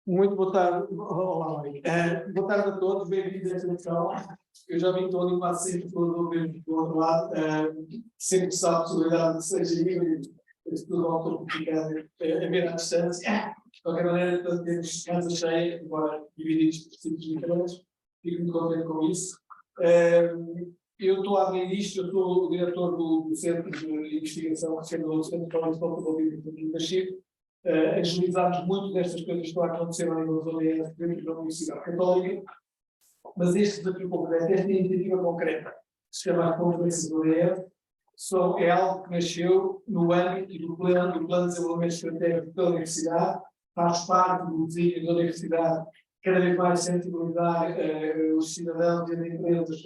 Muito boa tarde. Olá, Mari. Boa tarde a todos, bem-vindos a esta sessão. Eu já vim todo e quase sempre todo do outro lado. Sempre que sabe a possibilidade de seja livre, tudo autocomplicado, a ver à distância. De qualquer maneira, todos temos casa cheia, embora divididos por tipos diferentes. Fico muito contente com isso. Eu estou a abrir isto, eu sou o diretor do Centro de Investigação Recente do Centro de Desenvolvimento da Chile. Agilizarmos muito destas coisas que estão a acontecer a nível das ODS dentro da Universidade Católica, mas este desafio concreto, esta iniciativa concreta, que se chama a Conferência do ODS, é algo que nasceu no âmbito do Plano de Desenvolvimento Estratégico da Universidade, faz parte do desígnio da Universidade cada vez mais sensibilizar os cidadãos e as empresas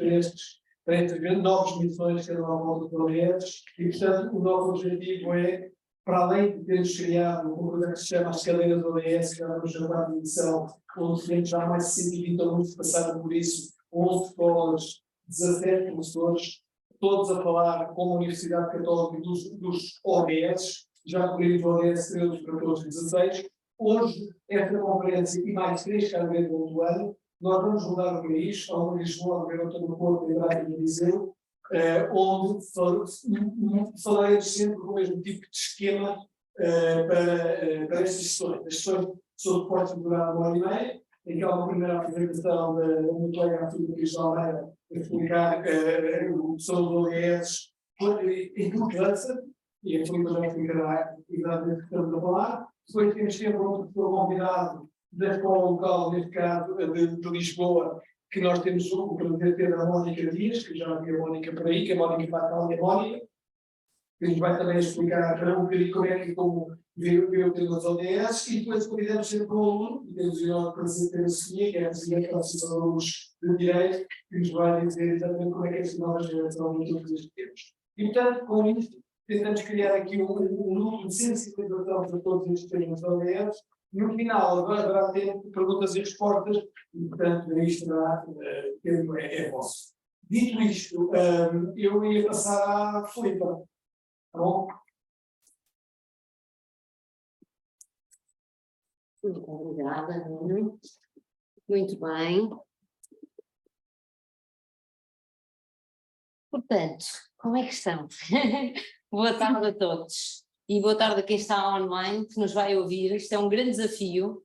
para estas novas missões que andam ao longo do ODS, e, portanto, o nosso objetivo é, para além de termos criado uma coisa que se chama as cadeiras ODS, que já vamos chamar de edição, onde já mais de 120 alunos passaram por isso, 11 escolas, 17 professores, todos a falar com a Universidade Católica dos ODS, já cobrimos o ODS 13, 14 e 16. Hoje, esta conferência e mais 3 cada vez do ano, nós vamos rodar o país, ao Lisboa, ao Garota do Porto e Braga e Viseu, onde falaremos sempre com o mesmo tipo de esquema para estas sessões. As sessões são de porte durar 1 hora e meia, em que há uma primeira apresentação da minha colega Artur Cris de Almeida a explicar o que são os ODS em importância, e a Filipe já explicará exatamente o que estamos a falar. Depois temos sempre um professor convidado da escola local, neste caso de Lisboa, que nós temos o prazer de ter a Mónica Dias, que já vi a Mónica por aí, que a Mónica Fatal e a Mónica, que nos vai também explicar para um bocadinho como é que vê o tema dos ODS, e depois convidamos sempre um aluno, e temos o enorme prazer de ter a Sofia, que é a presidente da Associação de Alunos de Direito, que nos vai dizer exatamente como é que esta nova geração de todos estes temas. E, portanto, com isto, tentamos criar aqui um núcleo de sensibilização para todos estes temas dos ODS. No final, haverá tempo de perguntas e respostas, e, portanto, isto tempo é vosso. Dito isto, eu ia passar à Filipe. Tá bom? Obrigada, Nuno. Muito bem. Portanto, como é que estão? Boa tarde a todos. E boa tarde a quem está online, que nos vai ouvir. Isto é um grande desafio,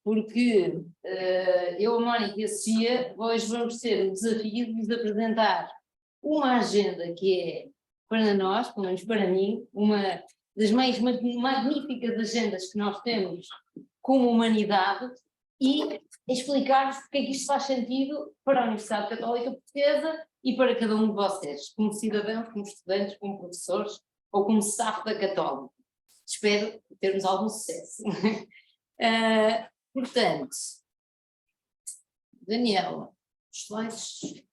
porque eu, a Mónica e a Sofia, hoje vamos ter o desafio de vos apresentar uma agenda que é, para nós, pelo menos para mim, uma das mais magníficas agendas que nós temos como humanidade, e explicar-vos porque é que isto faz sentido para a Universidade Católica Portuguesa e para cada um de vocês, como cidadãos, como estudantes, como professores ou como staff da Católica. Espero termos algum sucesso. Portanto, Daniela, slides.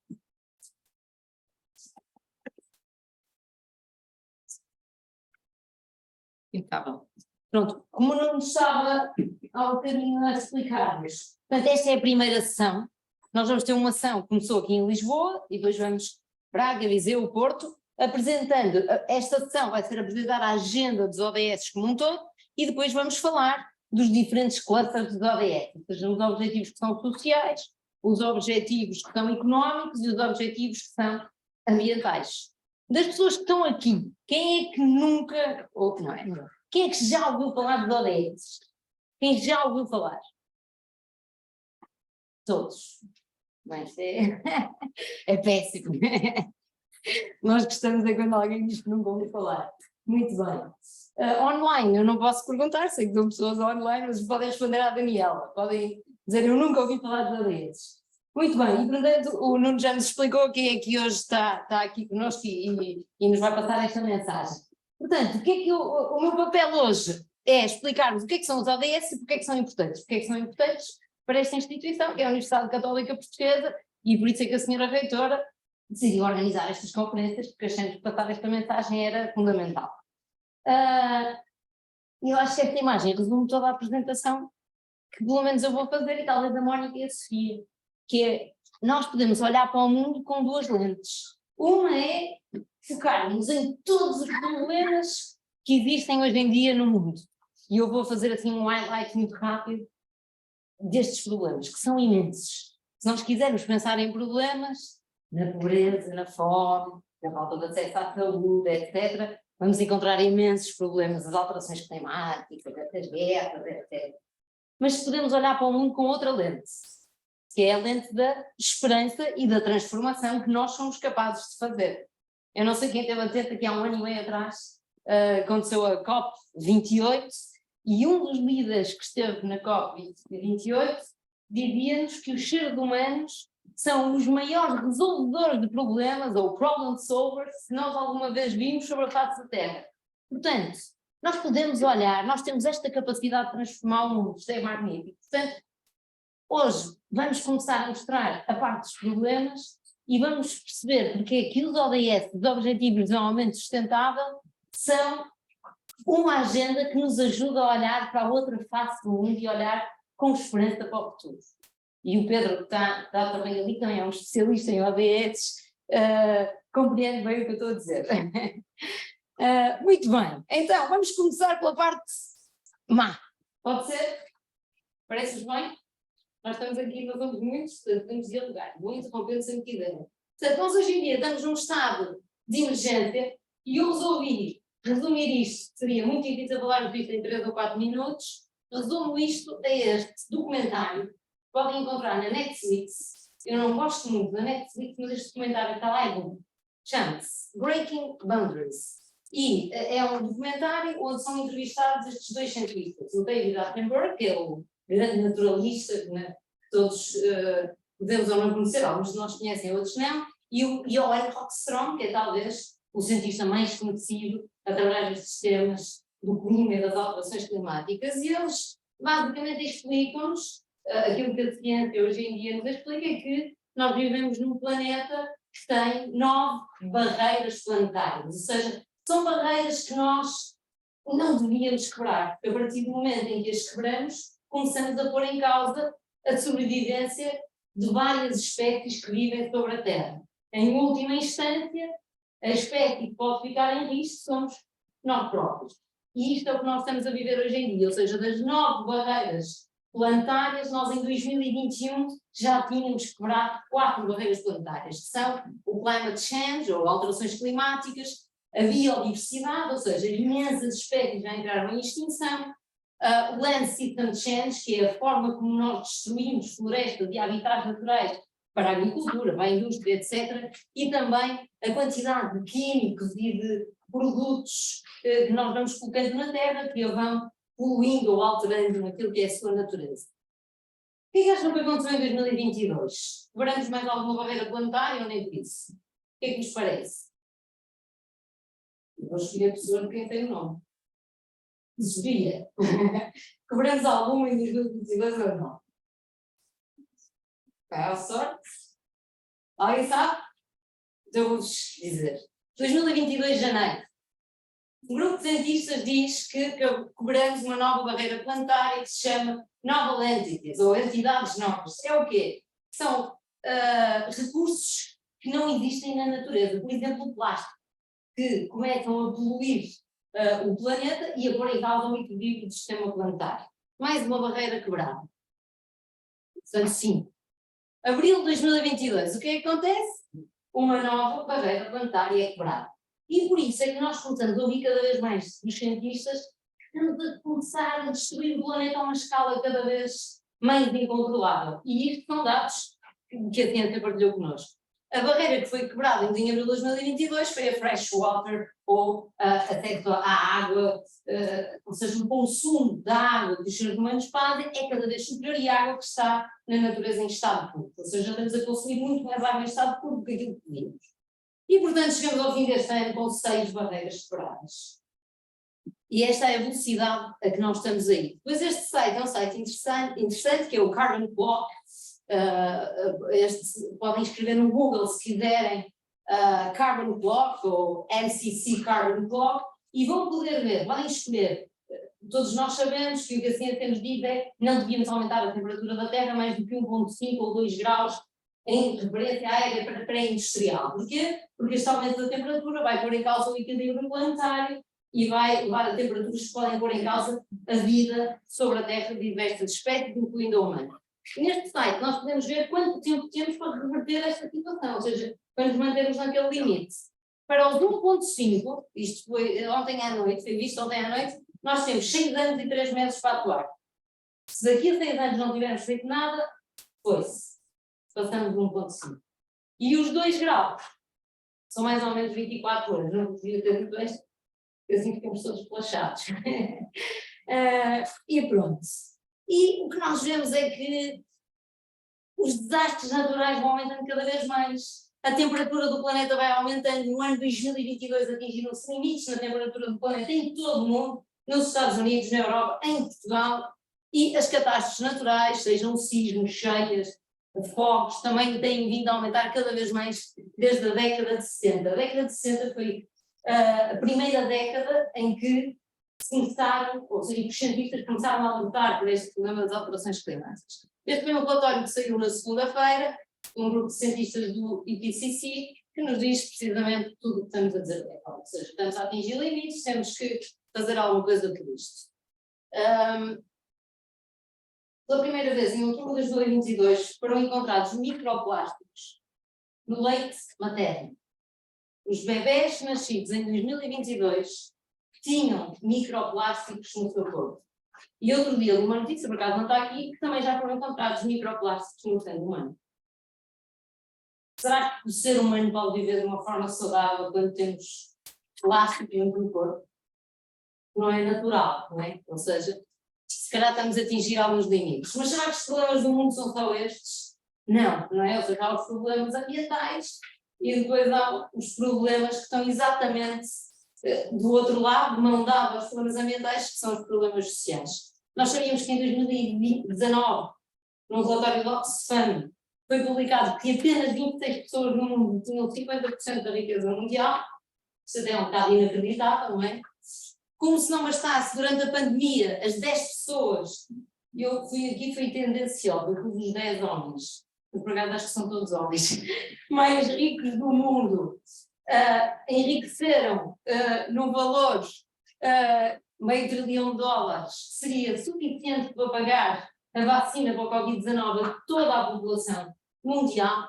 Impecável. Pronto, como não estava ao bocadinho a explicar-vos, portanto, esta é a primeira sessão. Nós vamos ter uma ação que começou aqui em Lisboa e depois vamos Braga, Viseu, Porto, apresentando. Esta sessão vai ser apresentar a agenda dos ODS como um todo e depois vamos falar dos diferentes clusters dos ODS, ou seja, os objetivos que são sociais, os objetivos que são económicos e os objetivos que são ambientais. Das pessoas que estão aqui, quem é que nunca, ou não é? Quem é que já ouviu falar dos ODS? Quem já ouviu falar? Todos. Mas é péssimo. Nós gostamos é quando alguém diz que nunca ouviu falar. Muito bem. Online, eu não posso perguntar, sei que são pessoas online, mas podem responder à Daniela. Podem dizer, eu nunca ouvi falar dos ODS. Muito bem, e portanto o Nuno já nos explicou quem é que hoje está aqui connosco e nos vai passar esta mensagem. Portanto, o meu papel hoje é explicar-vos o que é que são os ODS e porque é que são importantes. Porque é que são importantes para esta instituição, que é a Universidade Católica Portuguesa, e por isso é que a senhora reitora decidiu organizar estas conferências, porque achamos que passar esta mensagem era fundamental. Eu acho que esta imagem resume toda a apresentação que pelo menos eu vou fazer, e talvez a Mónica e a Sofia, que é, nós podemos olhar para o mundo com duas lentes. Uma é focarmos em todos os problemas que existem hoje em dia no mundo. E eu vou fazer assim um highlight muito rápido destes problemas, que são imensos. Se nós quisermos pensar em problemas, na pobreza, na fome, na falta de acesso à saúde, etc., vamos encontrar imensos problemas, as alterações climáticas, as guerras, etc. Mas se podemos olhar para o mundo com outra lente, que é a lente da esperança e da transformação que nós somos capazes de fazer. Eu não sei quem esteve atento aqui há 1 ano e meio atrás, aconteceu a COP28, e um dos líderes que esteve na COP28 dizia-nos que os seres humanos são os maiores resolvedores de problemas, ou problem solvers, que nós alguma vez vimos sobre a face da Terra. Portanto, nós podemos olhar, nós temos esta capacidade de transformar o mundo, isto é magnífico. Portanto, hoje vamos começar a mostrar a parte dos problemas e vamos perceber porque é que os ODS, os Objetivos de Desenvolvimento Sustentável, são uma agenda que nos ajuda a olhar para a outra face do mundo e olhar com esperança para o futuro. E o Pedro, que está também ali, também é um especialista em ODS, compreende bem o que eu estou a dizer. Muito bem, então vamos começar pela parte má. Pode ser? Parece-vos bem? Nós estamos aqui, nós somos muitos, podemos dialogar, vou interromper sempre que quiser. Portanto, nós hoje em dia estamos num estado de emergência e eu resolvi resumir isto, seria muito difícil falar disto em 3 ou 4 minutos, resumo isto a este documentário. Podem encontrar na Netflix. Eu não gosto muito da Netflix, mas este documentário está lá e bom. Chama-se Breaking Boundaries. E é um documentário onde são entrevistados estes 2 cientistas. O David Attenborough, que é o grande naturalista, que todos podemos ou não conhecer, alguns de nós conhecem, outros não, e o Johan Rockström, que é talvez o cientista mais conhecido a trabalhar estes temas do clima e das alterações climáticas, e eles basicamente explicam-nos aquilo que a ciência hoje em dia nos explica, é que nós vivemos num planeta que tem 9 barreiras planetárias, ou seja, são barreiras que nós não devíamos quebrar, porque a partir do momento em que as quebramos, começamos a pôr em causa a sobrevivência de várias espécies que vivem sobre a Terra. Em última instância, a espécie que pode ficar em risco somos nós próprios. E isto é o que nós estamos a viver hoje em dia, ou seja, das 9 barreiras planetárias, nós em 2021 já tínhamos quebrado 4 barreiras planetárias, que são o climate change, ou alterações climáticas, a biodiversidade, ou seja, imensas espécies já entraram em extinção, o land system change, que é a forma como nós destruímos florestas e habitats naturais para a agricultura, para a indústria, etc. E também a quantidade de químicos e de produtos que nós vamos colocando na Terra, que a vão poluindo ou alterando naquilo que é a sua natureza. O que é que acham que aconteceu em 2022? Quebramos mais alguma barreira planetária ou nem por isso? O que é que vos parece? Eu vou escolher a pessoa de quem tem o nome. Sofia. Quebramos alguma em 2022 ou não? Vai à sorte. Alguém sabe? Então eu vou-vos dizer. 2022 de janeiro. Um grupo de cientistas diz que quebramos uma nova barreira planetária que se chama Novel Entities, ou entidades novas. É o quê? São recursos que não existem na natureza. Por exemplo, o plástico, que começam a poluir o planeta e a pôr em causa o equilíbrio do sistema planetário. Mais uma barreira quebrada. Portanto, sim. Abril de 2022, o que é que acontece? Uma nova barreira planetária é quebrada. E por isso é que nós começamos a ouvir cada vez mais dos cientistas que estamos a começar a destruir o planeta a uma escala cada vez mais incontrolável. E isto são dados que a ciência partilhou connosco. A barreira que foi quebrada em abril de 2022 foi a freshwater, ou acesso à água, ou seja, o consumo da água que os seres humanos fazem é cada vez superior e a água que está na natureza em estado puro. Ou seja, estamos a consumir muito mais água em estado puro do que aquilo que podíamos. E, portanto, chegamos ao fim deste ano com 6 barreiras quebradas. E esta é a velocidade a que nós estamos aí. Depois este site é um site interessante que é o Carbon Clock. Podem escrever no Google se quiserem Carbon Clock ou MCC Carbon Clock e vão poder ver, podem escolher. Todos nós sabemos que o que a ciência nos diz é que não devíamos aumentar a temperatura da Terra mais do que 1,5 ou 2 graus em referência à era pré-industrial. Porquê? Porque este aumento da temperatura vai pôr em causa o equilíbrio planetário e vai levar a temperaturas que podem pôr em causa a vida sobre a Terra de diversas espécies, incluindo a humana. E neste site nós podemos ver quanto tempo temos para reverter esta situação, ou seja, para nos mantermos naquele limite. Para os 1.5, isto foi ontem à noite, foi visto ontem à noite, nós temos 6 anos e 3 meses para atuar. Se daqui a 6 anos não tivermos feito nada, foi-se. Passamos de 1.5. E os 2 graus são mais ou menos 24 horas. Não podia ter dito isto, porque assim ficamos todos relaxados. E pronto. E o que nós vemos é que os desastres naturais vão aumentando cada vez mais. A temperatura do planeta vai aumentando. No ano 2022 atingiram-se limites na temperatura do planeta em todo o mundo, nos Estados Unidos, na Europa, em Portugal. E as catástrofes naturais, sejam sismos, cheias, fogos, também têm vindo a aumentar cada vez mais desde a década de 60. A década de 60 foi a primeira década em que se começaram, ou seja, os cientistas começaram a lutar por este problema das alterações climáticas. Este foi um relatório que saiu na segunda-feira, um grupo de cientistas do IPCC, que nos diz precisamente tudo o que estamos a dizer. Ou seja, estamos a atingir limites, temos que fazer alguma coisa por isto. Pela primeira vez, em outubro de 2022, foram encontrados microplásticos no leite materno. Os bebés nascidos em 2022 tinham microplásticos no seu corpo. E outro dia, uma notícia, por acaso não está aqui, que também já foram encontrados microplásticos no sangue humano. Será que o ser humano pode viver de uma forma saudável quando temos plástico dentro do corpo? Não é natural, não é? Ou seja, se calhar estamos a atingir alguns limites. Mas será que os problemas do mundo são só estes? Não, não é? Ou seja, há os problemas ambientais e depois há os problemas que estão exatamente do outro lado, de mão dada aos problemas ambientais, que são os problemas sociais. Nós sabíamos que em 2019, num relatório do Oxfam, foi publicado que apenas 26 pessoas no mundo tinham 50% da riqueza mundial. Isso até é um bocado inacreditável, não é? Como se não bastasse, durante a pandemia, as 10 pessoas, eu fui aqui, fui tendenciosa, eu pus os 10 homens, por acaso acho que são todos homens, mais ricos do mundo, enriqueceram no valor $500 bilhão, seria suficiente para pagar a vacina para o Covid-19 a toda a população mundial.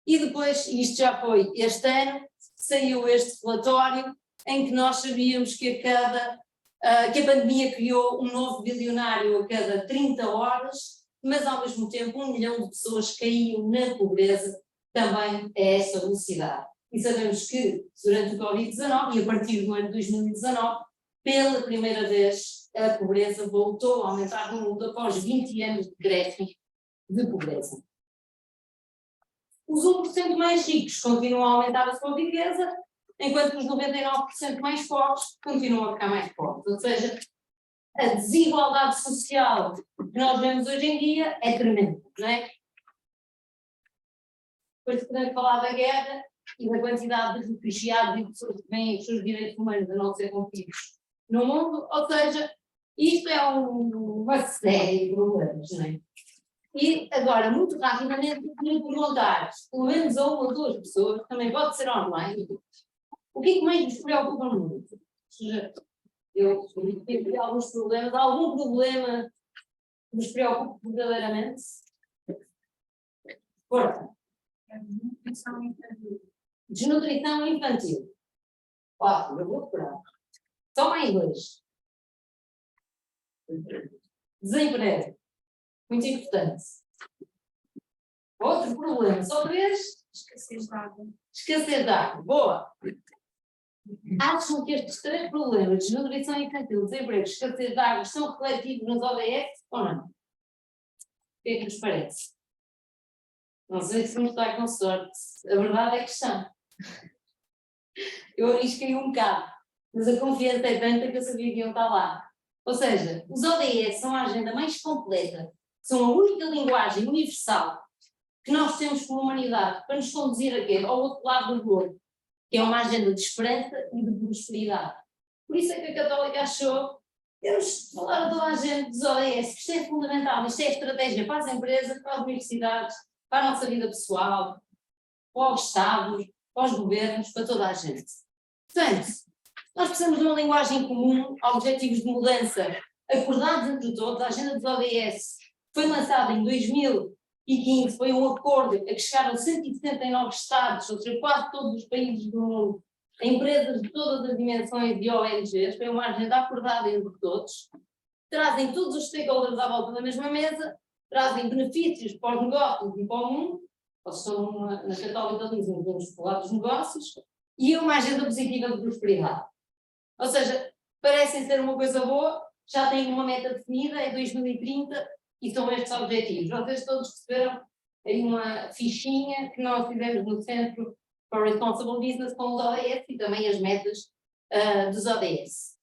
E depois, isto já foi este ano, saiu este relatório em que nós sabíamos que que a pandemia criou um novo bilionário a cada 30 horas, mas ao mesmo tempo 1 milhão de pessoas caíam na pobreza também a essa velocidade. E sabemos que durante o Covid-19 e a partir do ano 2019, pela primeira vez a pobreza voltou a aumentar no mundo após 20 anos de decréscimo de pobreza. Os 1% mais ricos continuam a aumentar a sua riqueza, enquanto que os 99% mais pobres continuam a ficar mais pobres. Ou seja, a desigualdade social que nós vemos hoje em dia é tremenda, não é? Depois podemos falar da guerra e da quantidade de refugiados e pessoas que vêm os seus direitos humanos a não ser cumpridos no mundo, ou seja, isto é uma série de problemas, não é? E agora, muito rapidamente, queria perguntar, pelo menos a 1 ou 2 pessoas, também pode ser online, o que é que mais vos preocupa no mundo? Ou seja, eu tenho alguns problemas, algum problema que vos preocupa verdadeiramente? Força. Desnutrição infantil. Desnutrição infantil. Ótimo, eu vou procurar. Só mais 2. Desemprego. Muito importante. Outro problema, só 3. Escassez de água. Escassez de água, boa. Acham que estes 3 problemas, desnutrição infantil, desemprego, escassez de água, são refletidos nos ODS ou não? O que é que vos parece? Não sei se me está com sorte. A verdade é que estão. Eu arrisquei um bocado, mas a confiança é tanta que eu sabia que iam estar lá. Ou seja, os ODS são a agenda mais completa, são a única linguagem universal que nós temos como humanidade para nos conduzir aqui ao outro lado do globo, que é uma agenda de esperança e de prosperidade. Por isso é que a Católica achou, temos de falar a toda a gente dos ODS, que isto é fundamental, isto é estratégia para as empresas, para as universidades, para a nossa vida pessoal, para os Estados, para os governos, para toda a gente. Portanto, Nós precisamos de uma linguagem comum, objetivos de mudança acordados entre todos. A agenda dos ODS foi lançada em 2015, foi um acordo a que chegaram 179 estados, ou seja, quase todos os países do mundo, empresas de todas as dimensões de ONGs, foi uma agenda acordada entre todos, trazem todos os stakeholders à volta da mesma mesa, trazem benefícios para os negócios e para o mundo, vocês estão na capitalismo, vamos falar dos negócios, e uma agenda positiva de prosperidade. Ou seja, parecem ser uma coisa boa, já têm uma meta definida, é 2030, e são estes objetivos. Vocês todos receberam aí uma fichinha que nós fizemos no Centro for Responsible Business com os ODS e também as metas dos ODS.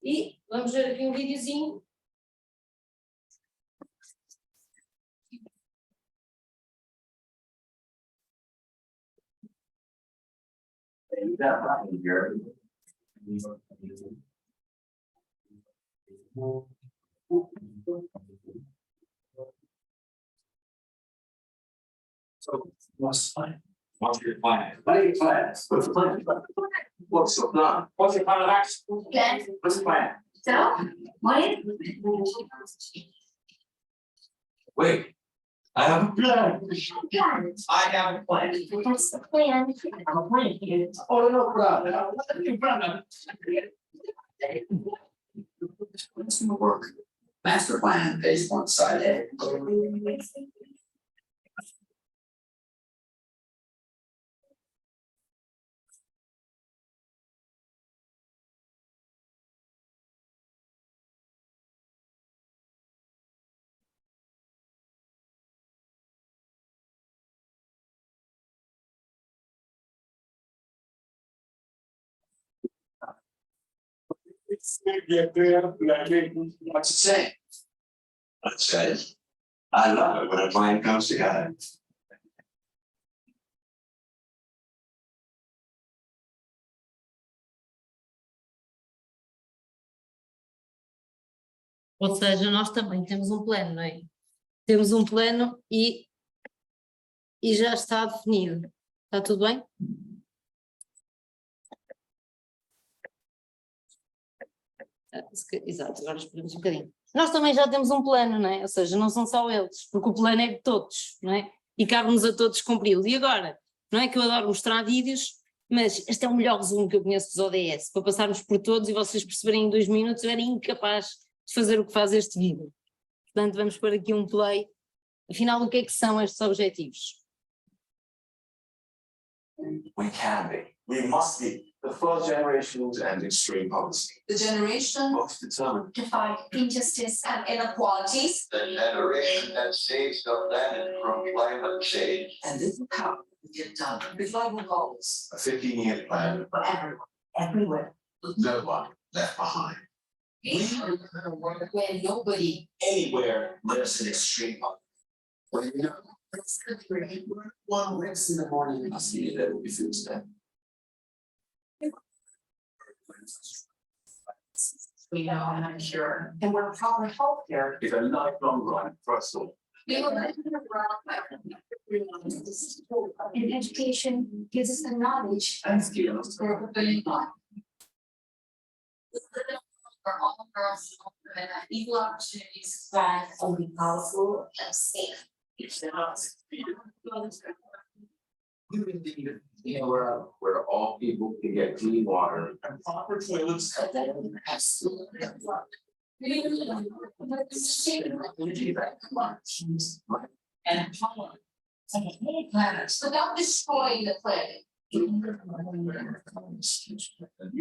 E vamos ver aqui um videozinho. So, what's the plan? What's your plan? What are your plans? What's the plan? What's the plan? What's your plan of action? Plan. What's the plan? So, what? Wait, I have a plan. I have a plan. What's the plan? I'm a plan. Ora, não, bravo. It's gonna work. Master plan, phase 1, side A. What's it say? It says, I love it when a plan comes together. Ou seja, nós também temos um plano, não é? Temos um plano e já está definido. Está tudo bem? Exato, agora esperamos um bocadinho. Nós também já temos um plano, não é? Ou seja, não são só eles, porque o plano é de todos, não é? E cabe-nos a todos cumpri-lo. E agora, não é que eu adoro mostrar vídeos, mas este é o melhor resumo que eu conheço dos ODS, para passarmos por todos e vocês perceberem em 2 minutos, eu era incapaz de fazer o que faz este vídeo. Portanto, vamos pôr aqui um play. Afinal, o que é que são estes objetivos? We can be. We must be. The first generation to end extreme poverty. The generation Most determined. to fight injustice and inequalities. The generation that saves the planet from climate change. And this is how we get done. The global goals A 15-year plan for everyone, everywhere. with no one left behind. We live in a world where nobody Anywhere lives in extreme poverty. Well, you know, is free. one wakes in the morning and see that we feel that. We know how to cure and we're proper healthcare. It's a lifelong run for us all. We will live in a world where everyone is supported. And education gives us the knowledge And skills. for a fulfilling life. We live in a world where all girls and all women have equal opportunities to thrive and be powerful and safe. We would need a world where all people can get clean water and proper toilets. Absolutely. We live in a world where the state And power. and many planets without destroying the planet.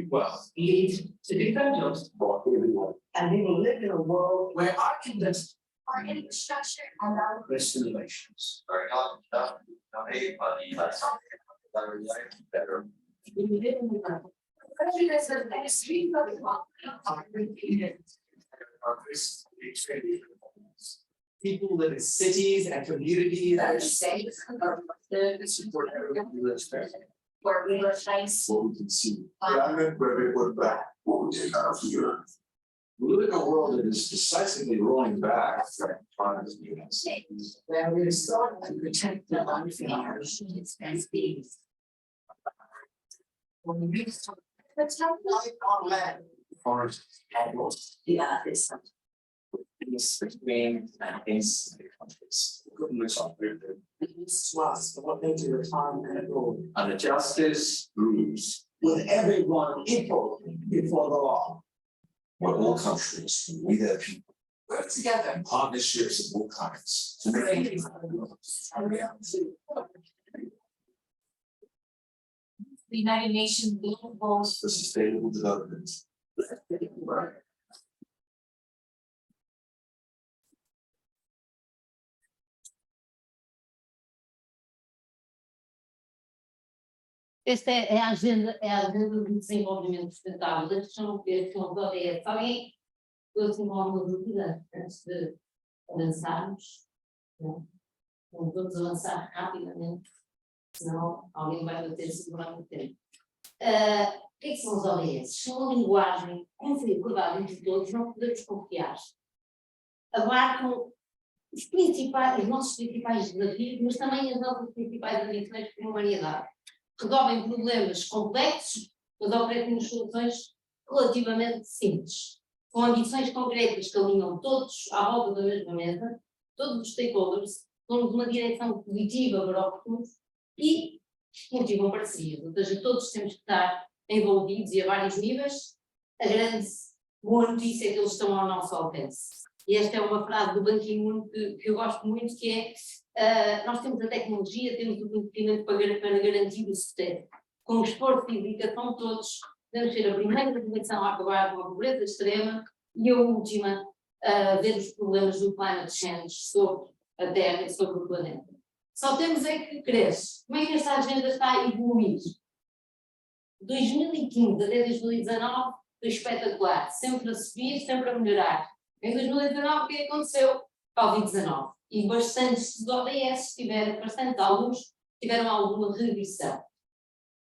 Well, Lead to defend us. for everyone. And we will live in a world Where I can just our infrastructure and our regulations. Or not everybody, but their life better. we live in a world. Country that's the best street of the world. People live in cities and communities. That is safe. It's important everyone lives there. Where we live nice. What we can see. Where we look back, what we take out of the earth. We live in a world that is decisively rolling back. Where we restore and protect the life in our machines and beings. When we restore But tell me on land. Forest, animals, Yeah, it's something. things between things, the countries. Looks all very good. It's to us, but what they do at home and abroad, And the justice rules with everyone equal before the law. Where all countries, we the people, Work together. and partnerships of all kinds. To make it a reality. The United Nations global goals For sustainable development. Esta é a agenda de desenvolvimento sustentável. Estes são os ODS. Alguém trouxe alguma dúvida antes de avançarmos? Não? Então, vamos avançar rapidamente, senão alguém vai bater segurando o tempo. O que é que são os ODS? São uma linguagem, como foi acordado entre todos, não podemos confiar. Abarcam os nossos principais desafios, mas também as nossas principais ambições como humanidade. Resolvem problemas complexos, mas oferecem-nos soluções relativamente simples. Com ambições concretas que alinham todos à volta da mesma mesa, todos os stakeholders, dão-nos uma direção positiva para o futuro e motivam parcerias. Ou seja, todos temos que estar envolvidos e a vários níveis. A grande boa notícia é que eles estão ao nosso alcance. E esta é uma frase do Ban Ki-moon que eu gosto muito, que é nós temos a tecnologia, temos o conhecimento para garantir o sucesso. Com o esforço e dedicação todos, podemos ser a primeira dimensão a acabar com a pobreza extrema e a última a ver os problemas do climate change sobre a Terra e sobre o planeta. Só temos é que cresce. Como é que esta agenda está a evoluir? De 2015 até 2019 foi espetacular, sempre a subir, sempre a melhorar. Em 2019 o que aconteceu? Covid-19. E bastantes ODS tiveram, alguns tiveram alguma regressão.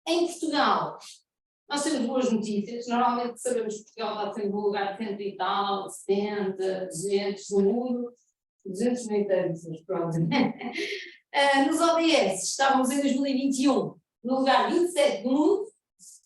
Em Portugal, nós temos boas notícias. Normalmente sabemos que Portugal está sempre no lugar 100 e tal, 70, 200 do mundo. 200 nem tantos, mas pronto. Nos ODS estávamos em 2021 no lugar 27 do mundo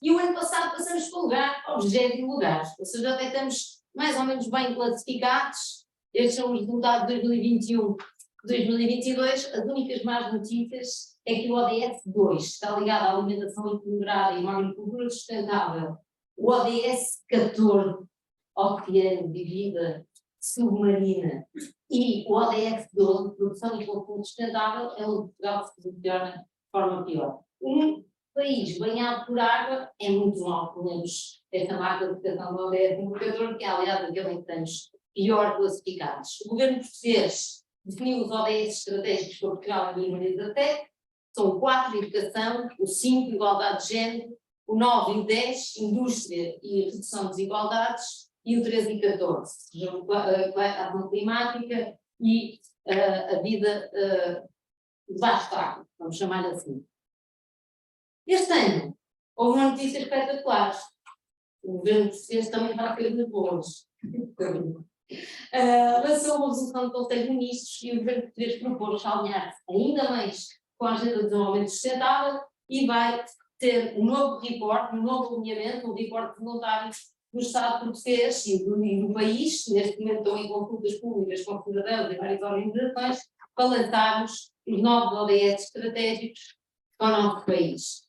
e o ano passado passamos para o lugar ao 20º lugar. Ou seja, até estamos mais ou menos bem classificados. Estes são os resultados de 2021, 2022. As únicas más notícias é que o ODS 2 está ligado à alimentação equilibrada e uma agricultura sustentável. O ODS 14, oceano de vida submarina, e o ODS 12, produção e consumo sustentável, é onde Portugal se posiciona de forma pior. Um país banhado por água é muito mal, podemos esta marca de votação do ODS 14, que é aliás aquele em que estamos pior classificados. O governo português definiu os ODS estratégicos para Portugal em 2017, são 4, educação, o 5, igualdade de género, o 9 e o 10, indústria e redução de desigualdades, e o 13 e 14, a ação climática e a vida debaixo d'água, vamos chamar assim. Este ano houve uma notícia espetacular. O governo português também vai ter de boas. Lançou uma resolução do Conselho de Ministros e o governo português propôs alinhar-se ainda mais com a agenda de desenvolvimento sustentável e vai ter um novo report, um novo alinhamento, um report de voluntários do Estado português e do país. Neste momento estão em consultas públicas com cidadãos e várias organizações para lançarmos os novos ODS estratégicos para o nosso país.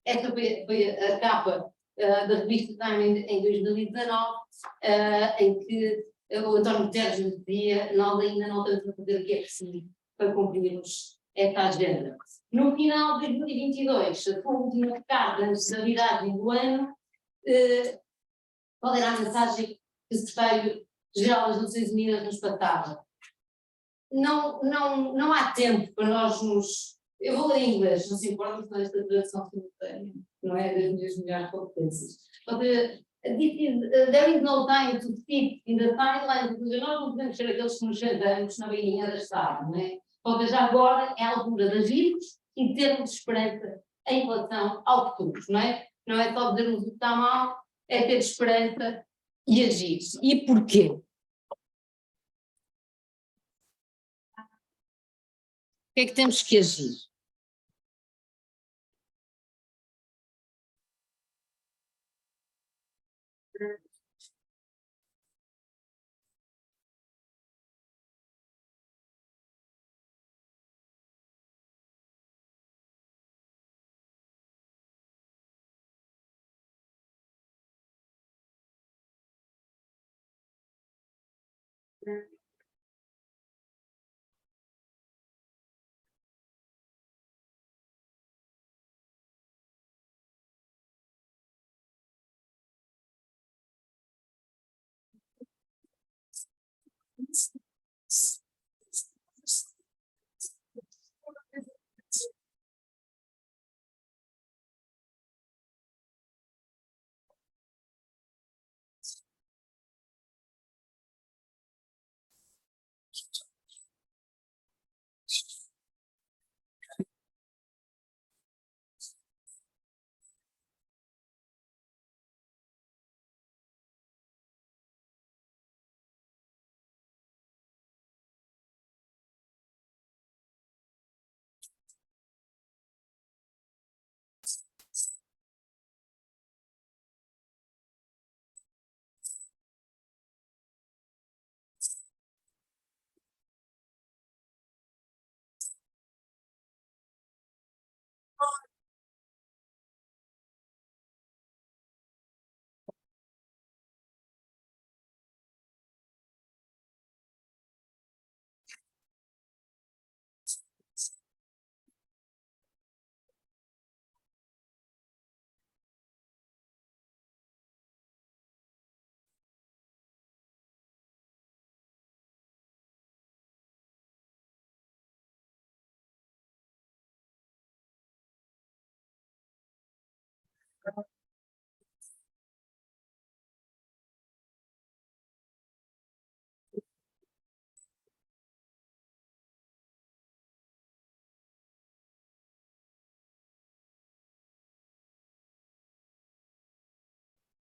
Esta foi a capa da revista Time em 2019, em que o António Guterres nos dizia: nós ainda não estamos a fazer o que é preciso para cumprirmos esta agenda. No final de 2022, a sua última carta antes da viragem do ano, qual era a mensagem que o secretário-geral das Nações Unidas nos passava? Não há tempo para nós nos... Eu vou ler em inglês, não se importa com esta tradução simultânea, não é das minhas melhores competências. There is no time to sit in the timeline, porque nós não podemos ser aqueles que nos sentamos na beirinha da estrada, não é? Ou seja, agora é a altura de agirmos e termos esperança em relação ao futuro, não é? Não é só dizermos o que está mal, é ter esperança e agir. E porquê? O que é que temos que agir?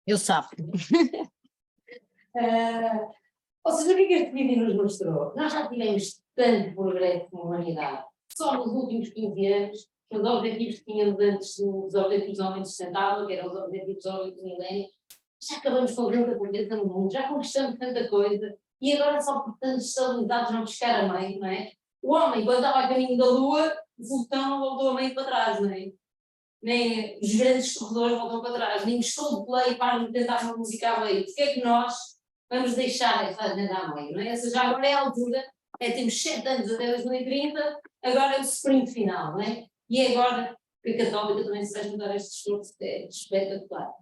Eu sabe. Ou seja, o que é que este vídeo nos mostrou? Nós já tivemos tanto progresso como humanidade. Só nos últimos 15 anos, que os objetivos que tínhamos antes dos objetivos de desenvolvimento sustentável, que eram os objetivos de desenvolvimento do milénio, já acabamos com tanta pobreza no mundo, já conquistamos tanta coisa, e agora só por tantos estabilizados não buscar a meio, não é? O homem, quando estava a caminho da Lua, o vulcão não voltou a meio para trás, não é? Nem os grandes corredores voltam para trás, nem os Coldplay param de tentar uma música a meio. Porque é que nós vamos deixar essa agenda a meio, não é? Ou seja, agora é a altura, temos 7 anos até 2030, agora é o sprint final, não é? E é agora que a Católica também se vai juntar a este esforço, que é espetacular.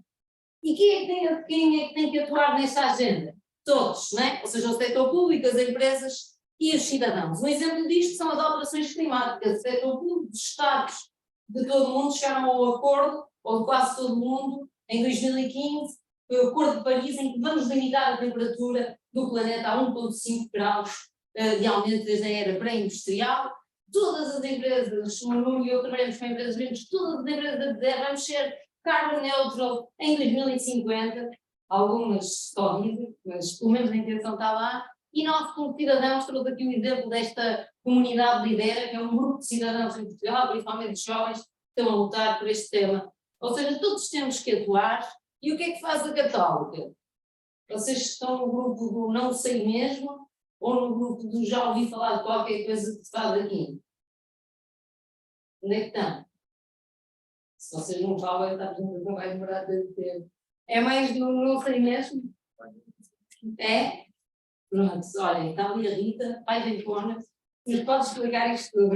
E quem é que tem que atuar nesta agenda? Todos, não é? Ou seja, o setor público, as empresas e os cidadãos. Um exemplo disto são as alterações climáticas. O setor público, os Estados de todo o mundo chegaram ao acordo, ou de quase todo o mundo, em 2015, foi o Acordo de Paris, em que vamos limitar a temperatura do planeta a 1,5 graus de aumento desde a era pré-industrial. Todas as empresas, o Nuno e eu trabalhamos com empresas grandes, todas as empresas a dizer vamos ser carbon neutral em 2050, algumas só dizem, mas pelo menos a intenção está lá, e nós como cidadãos, trouxe aqui um exemplo desta comunidade lidera, que é um grupo de cidadãos em Portugal, principalmente de jovens, que estão a lutar por este tema. Ou seja, todos temos que atuar, e o que é que faz a Católica? Vocês estão no grupo do não sei mesmo, ou no grupo do já ouvi falar de qualquer coisa que se faz aqui? Onde é que estão? Se vocês não falam, esta apresentação vai demorar tanto tempo. É mais do não sei mesmo? É? Pronto, olhem, está ali a Rita, pai da Icona, mas pode explicar isto tudo.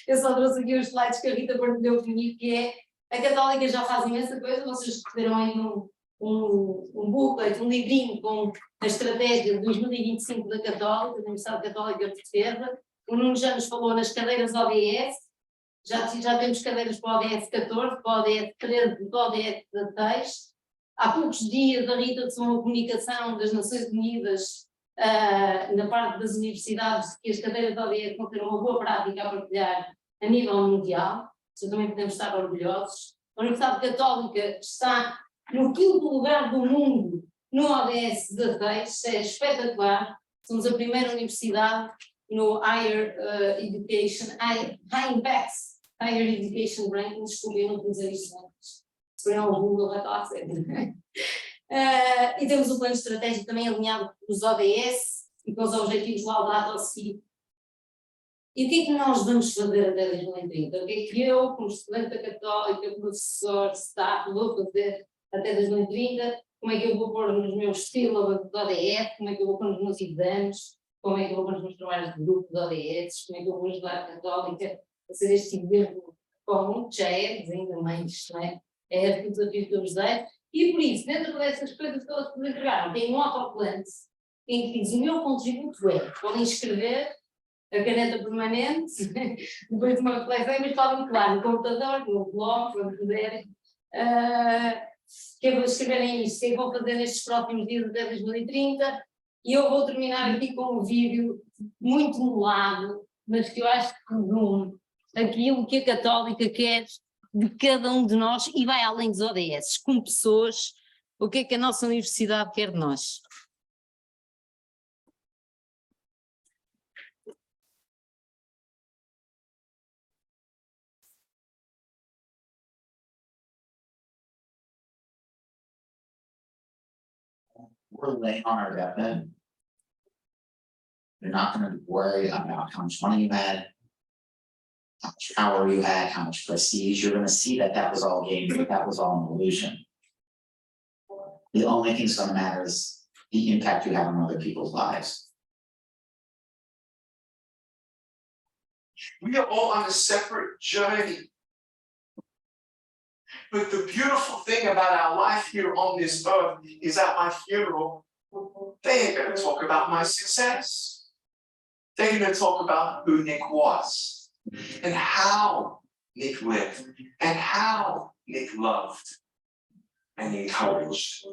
Eu só trouxe aqui os slides que a Rita partilhou comigo, que é a Católica já faz imensa coisa, vocês receberam aí um booklet, um livrinho com a estratégia de 2025 da Católica, da Universidade Católica Portuguesa. O Nuno já nos falou nas cadeiras ODS, já temos cadeiras para o ODS 14, para o ODS 13 e para o ODS 16. Há poucos dias a Rita recebeu uma comunicação das Nações Unidas na parte das universidades que as cadeiras de ODS vão ter uma boa prática a partilhar a nível mundial, isso também podemos estar orgulhosos. A Universidade Católica está no 5º lugar do mundo no ODS 16, é espetacular, somos a primeira universidade no Higher Education, High Impact Higher Education Ranking, desculpem, eu não vou dizer isto antes, se for ao Google vai estar a ser. E temos um plano estratégico também alinhado com os ODS e com os objetivos Laudato Si. E o que é que nós vamos fazer até 2030? O que é que eu, como estudante da Católica, professor, staff, vou fazer até 2030? Como é que eu vou pôr nos meus sílabas de ODS? Como é que eu vou pôr nos meus exames? Como é que eu vou pôr nos meus trabalhos de grupo de ODS? Como é que eu vou ajudar a Católica a ser este exemplo comum? Já é, mas ainda mais, não é? É o desafio que eu vos dei. E por isso, dentro dessas coisas todas que vos entregaram, tem um autoplante em que diz: o meu contributo é, podem escrever a caneta permanente, depois de uma reflexão, mas está muito claro, no computador, no blog, quando puderem, que eu vou escreverem isto, que vão fazer nestes próximos dias até 2030, e eu vou terminar aqui com um vídeo muito molado, mas que eu acho que resume aquilo que a Católica quer de cada um de nós e vai além dos ODS, como pessoas, o que é que a nossa universidade quer de nós. We're laying on our deathbed. You're not gonna worry about how much money you had, how much power you had, how much prestige. You're gonna see that that was all game, that was all an illusion. The only thing that's gonna matter is the impact you have on other people's lives. We are all on a separate journey. But the beautiful thing about our life here on this earth is at my funeral, they're going to talk about my success. They're going to talk about who Nick was and how Nick lived and how Nick loved and encouraged.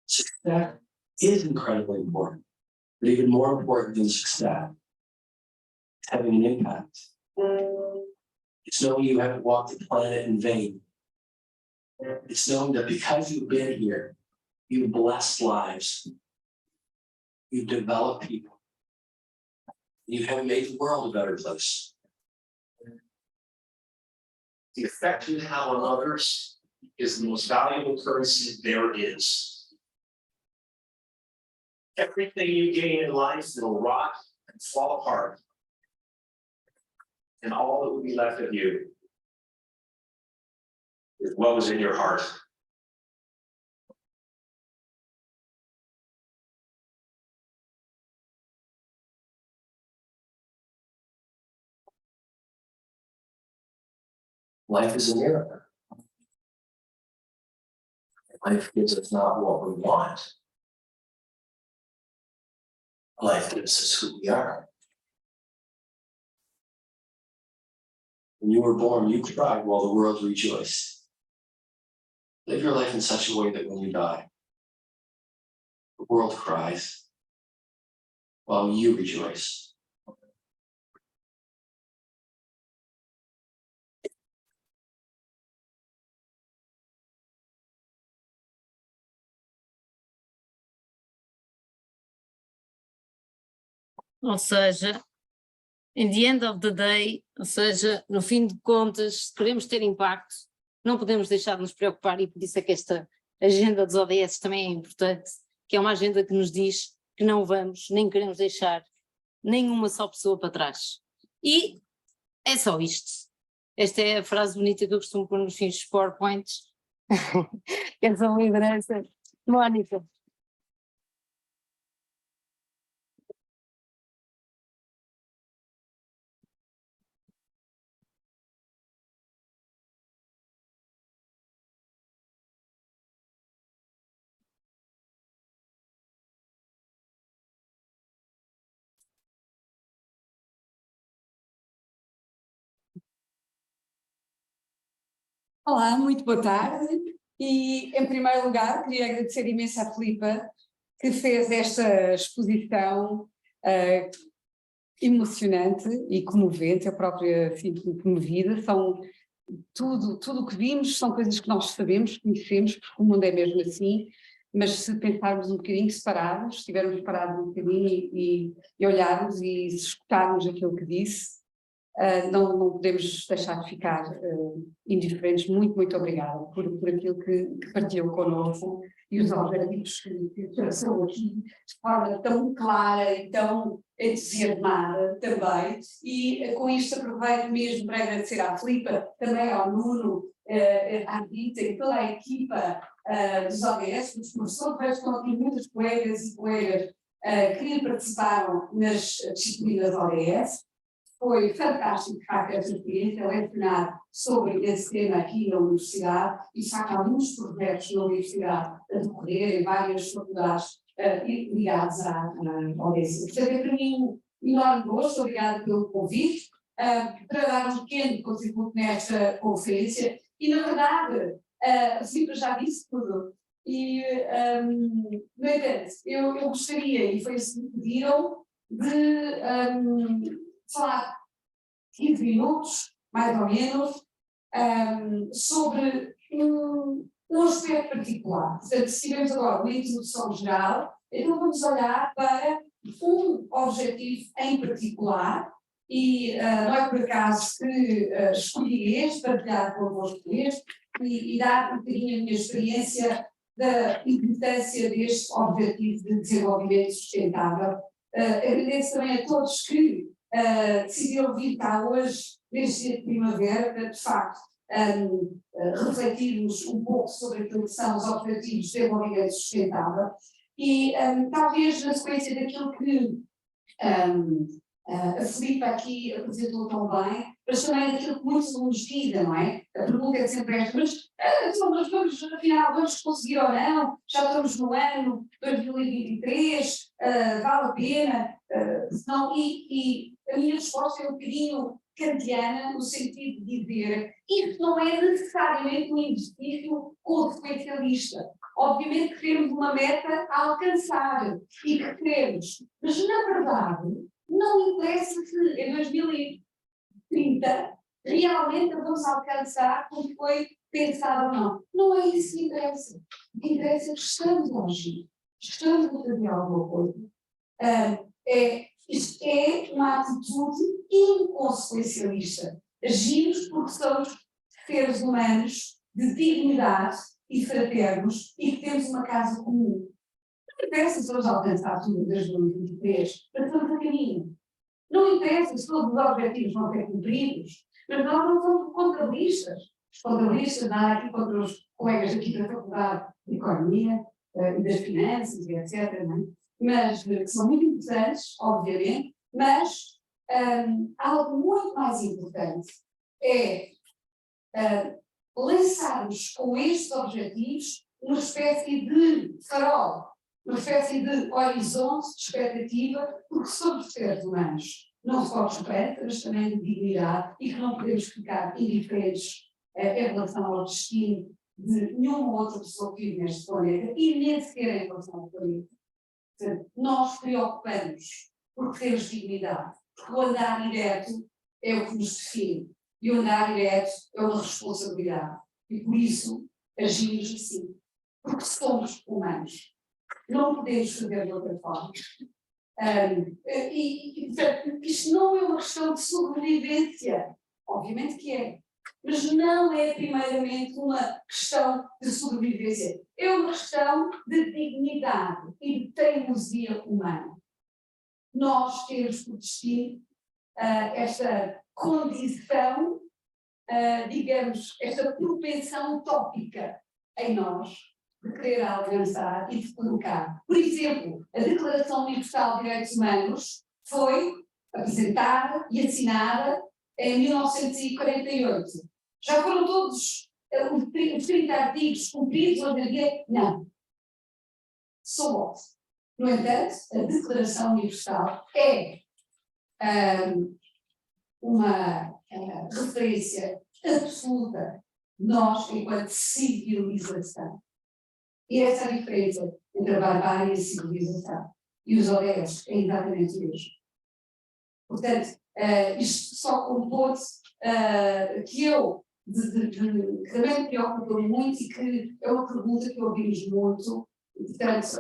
Success is incredibly important, but even more important than success, having an impact. It's knowing you haven't walked the planet in vain. It's knowing that because you've been here, you've blessed lives. You've developed people. You have made the world a better place. The effect you have on others is the most valuable currency there is. Everything you gain in life will rot and fall apart. And all that will be left of you is what was in your heart. Life is a miracle. Life gives us not what we want. Life gives us who we are. When you were born, you cried while the world rejoiced. Live your life in such a way that when you die, the world cries while you rejoice. Ou seja, in the end of the day, ou seja, no fim de contas, se queremos ter impacto, não podemos deixar de nos preocupar, e por isso é que esta agenda dos ODS também é importante, que é uma agenda que nos diz que não vamos, nem queremos deixar nenhuma só pessoa para trás. E é só isto. Esta é a frase bonita que eu costumo pôr nos fins dos PowerPoints, que é essa liderança. Mónica. Olá, muito boa tarde e em primeiro lugar queria agradecer imenso à Filipa que fez esta exposição emocionante e comovente, eu própria sinto-me comovida, são tudo o que vimos são coisas que nós sabemos, conhecemos, porque o mundo é mesmo assim, mas se pensarmos um bocadinho separados, se estivermos parados um bocadinho e olharmos e escutarmos aquilo que disse, não podemos deixar de ficar indiferentes. Muito obrigada por aquilo que partilhou connosco e os objetivos que traçou aqui de forma tão clara e tão entusiasmada também. E com isto aproveito mesmo para agradecer à Filipa, também ao Nuno, à Rita e toda a equipa dos ODS, dos professores, estão aqui muitos colegas e colegas que participaram nas disciplinas ODS. Foi fantástico, de facto, esta experiência, lecionar sobre esse tema aqui na Universidade, e de facto há muitos projetos na Universidade a decorrer em várias faculdades ligados à ODS. Portanto, é para mim um enorme gosto, obrigada pelo convite, para dar um pequeno contributo nesta conferência, e na verdade, a Filipa já disse tudo, e no entanto, eu gostaria, e foi isso que me pediram, de falar 15 minutos, mais ou menos, sobre um aspecto particular. Portanto, se tivermos agora uma introdução geral, então vamos olhar para um objetivo em particular, e não é por acaso que escolhi este, partilhar convosco este, e dar um bocadinho a minha experiência da importância deste objetivo de desenvolvimento sustentável. Agradeço também a todos que decidiram vir cá hoje, neste dia de primavera, para de facto refletirmos um pouco sobre aquilo que são os objetivos de desenvolvimento sustentável, e talvez na sequência daquilo que a Filipa aqui apresentou tão bem, mas também daquilo que muitos nos dizem, não é? A pergunta é sempre esta, mas vamos, afinal, vamos conseguir ou não? Já estamos no ano 2023, vale a pena? Não, e a minha resposta é um bocadinho kantiana, no sentido de dizer isto não é necessariamente um exercício consequencialista. Obviamente que temos uma meta a alcançar e que queremos, mas na verdade não interessa se em 2030 realmente vamos alcançar como foi pensado ou não. Não é isso que interessa. O que interessa é que estamos a agir, estamos a fazer alguma coisa. Isto é uma atitude inconsequencialista. Agimos porque somos seres humanos de dignidade e fraternos e que temos uma casa comum. Não interessa se vamos alcançar tudo desde 2023, mas estamos a caminho. Não interessa se todos os objetivos vão ser cumpridos, mas nós não somos contralistas. Os contralistas dão aqui contra os colegas aqui da Faculdade de Economia e das Finanças e etc. Não é? Mas que são muito importantes, obviamente, mas algo muito mais importante é lançarmos com estes objetivos uma espécie de farol, uma espécie de horizonte de expectativa, porque somos seres humanos, não só de esperança, mas também de dignidade, e que não podemos ficar indiferentes em relação ao destino de nenhuma outra pessoa que vive neste planeta, e nem sequer em relação ao planeta. Portanto, nós preocupamos por termos dignidade, porque o andar direto é o que nos define, e o andar direto é uma responsabilidade, e por isso agimos assim, porque somos humanos. Não podemos fazer de outra forma. Portanto, isto não é uma questão de sobrevivência, obviamente que é, mas não é primeiramente uma questão de sobrevivência, é uma questão de dignidade e de teimosia humana. Nós temos por destino esta condição, digamos, esta propensão utópica em nós, de querer alcançar e de colocar. Por exemplo, a Declaração Universal de Direitos Humanos foi apresentada e assinada em 1948. Já foram todos os 30 artigos cumpridos hoje em dia? Não. Só. No entanto, a Declaração Universal é uma referência absoluta nós enquanto civilização. E essa é a diferença entre a barbárie e a civilização. E os ODS é exatamente o mesmo. Portanto, isto só compôs que eu, que também me preocupa muito e que é uma pergunta que ouvimos muito, e, portanto,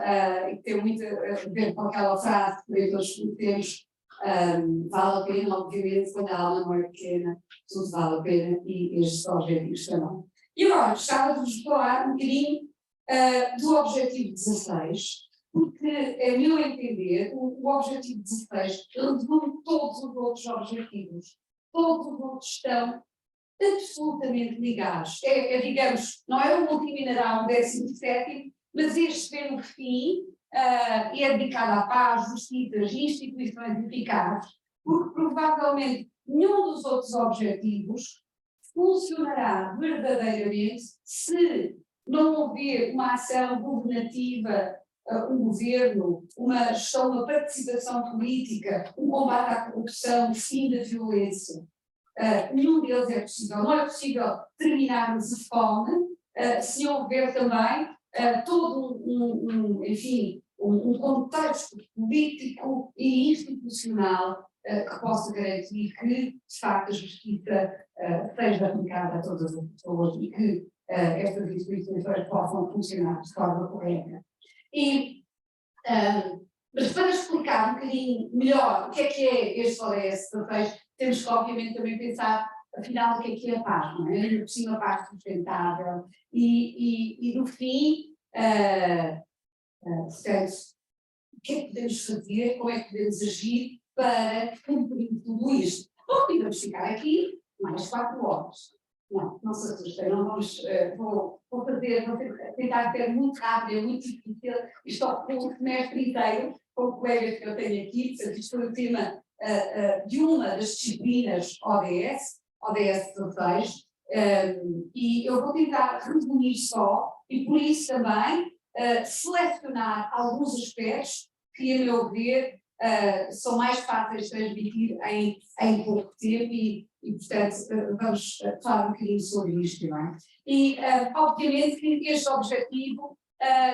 e que tem muito a ver com aquela frase que todos temos, Vale a pena, obviamente, quando a alma não é pequena, tudo vale a pena e estes objetivos também. E agora, gostava de vos falar um bocadinho do objetivo 16, porque, a meu entender, o objetivo 16 resume todos os outros objetivos. Todos os outros estão absolutamente ligados. Digamos, não é o último mineral, o 17º, mas este vem no fim, e é dedicado à paz, justiça, instituições eficazes, porque provavelmente nenhum dos outros objetivos funcionará verdadeiramente se não houver uma ação governativa, um governo, uma gestão, uma participação política, um combate à corrupção, fim da violência. Nenhum deles é possível. Não é possível terminarmos a fome se houver também todo um contexto político e institucional que possa garantir que, de facto, a justiça seja aplicada a todas as pessoas e que estas instituições possam funcionar de forma correta. Mas para explicar um bocadinho melhor o que é este ODS 16, temos que obviamente também pensar, afinal, o que é a paz, não é? Ainda por cima, a paz sustentável e no fim, portanto, o que é que podemos fazer, como é que podemos agir para cumprir tudo isto? Bom, e vamos ficar aqui mais 4 horas. Não se assustem, não vamos, vou tentar ser muito rápido, é muito difícil, isto ocupa um semestre inteiro, com colegas que eu tenho aqui, portanto, isto foi o tema de uma das disciplinas ODS 16, e eu vou tentar resumir só, e por isso também selecionar alguns aspectos que, a meu ver, são mais fáceis de transmitir em pouco tempo e portanto, vamos falar um bocadinho sobre isto, não é? E, obviamente, que este objetivo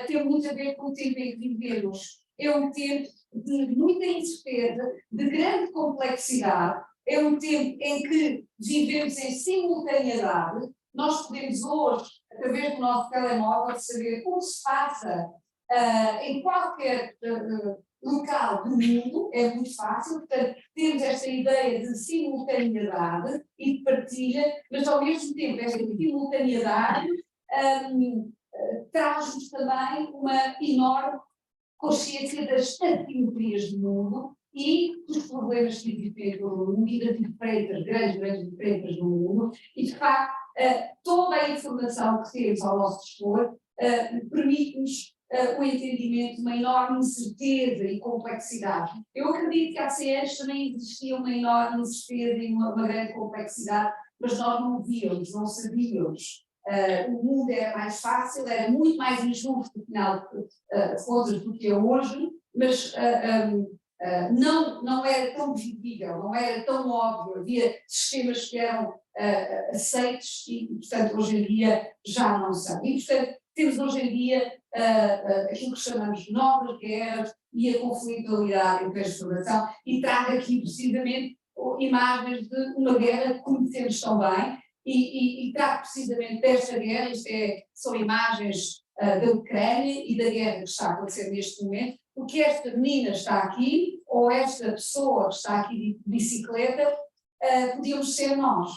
tem muito a ver com o tempo em que vivemos. É um tempo de muita incerteza, de grande complexidade, é um tempo em que vivemos em simultaneidade. Nós podemos hoje, através do nosso telemóvel, saber como se passa em qualquer local do mundo, é muito fácil, portanto, temos esta ideia de simultaneidade e de partilha, mas ao mesmo tempo esta simultaneidade traz-nos também uma enorme consciência das assimetrias do mundo e dos problemas que existem no mundo e das diferenças, grandes diferenças do mundo, e de facto toda a informação que temos ao nosso dispor permite-nos o entendimento de uma enorme incerteza e complexidade. Eu acredito que há 100 anos também existia uma enorme incerteza e uma grande complexidade, mas nós não víamos, não sabíamos. O mundo era mais fácil, era muito mais injusto, afinal de contas, do que é hoje, mas não era tão visível, não era tão óbvio, havia sistemas que eram aceitos e, portanto, hoje em dia já não são. E, portanto, temos hoje em dia aquilo que chamamos de novas guerras e a conflitualidade entre a exploração, e trago aqui precisamente imagens de uma guerra que conhecemos tão bem, e trago precisamente desta guerra, são imagens da Ucrânia e da guerra que está a acontecer neste momento, porque esta menina está aqui, ou esta pessoa que está aqui de bicicleta, podíamos ser nós.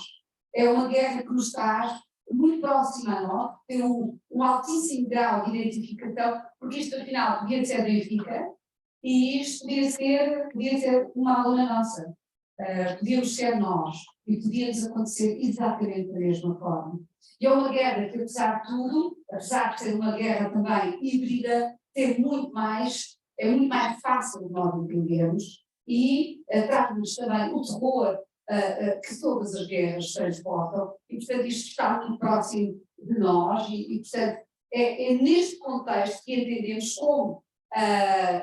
É uma guerra que nos traz muito próxima a nós, tem um altíssimo grau de identificação, porque isto afinal podia ser Benfica, e isto podia ser uma aluna nossa. Podíamos ser nós, e podia-nos acontecer exatamente da mesma forma. E é uma guerra que, apesar de tudo, apesar de ser uma guerra também híbrida, é muito mais fácil de nós entendermos, e traz-nos também o terror que todas as guerras transportam, e portanto isto está muito próximo de nós, e portanto é neste contexto que entendemos como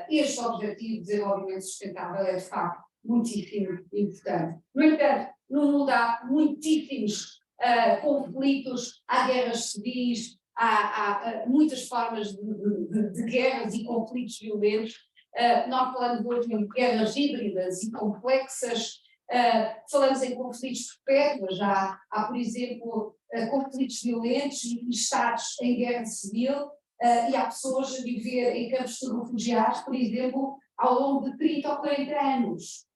este objetivo de desenvolvimento sustentável é de facto muitíssimo importante. No entanto, no mundo há muitíssimos conflitos, há guerras civis, há muitas formas de guerras e conflitos violentos. Nós falamos hoje em guerras híbridas e complexas, falamos em conflitos perpétuos, há, por exemplo, conflitos violentos e estados em guerra civil, e há pessoas a viver em campos de refugiados, por exemplo, ao longo de 30 ou 40 anos.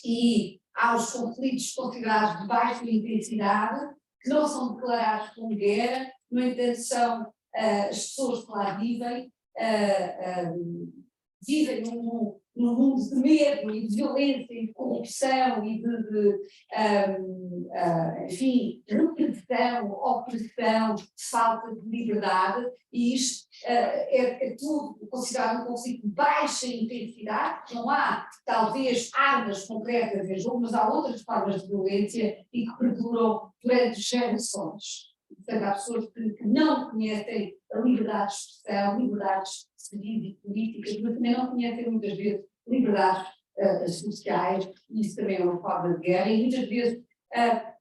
e aos conflitos considerados de baixa intensidade, que não são declarados como guerra, no entanto são as pessoas que lá vivem, vivem num mundo de medo e de violência e de corrupção e enfim, repressão, opressão, falta de liberdade, e isto é tudo considerado um conflito de baixa intensidade. Não há, talvez, armas concretas em jogo, mas há outras formas de violência e que perduram durante gerações. Portanto, há pessoas que não conhecem a liberdade de expressão, liberdades civis e políticas, mas também não conhecem muitas vezes liberdades sociais, e isso também é uma forma de guerra, e muitas vezes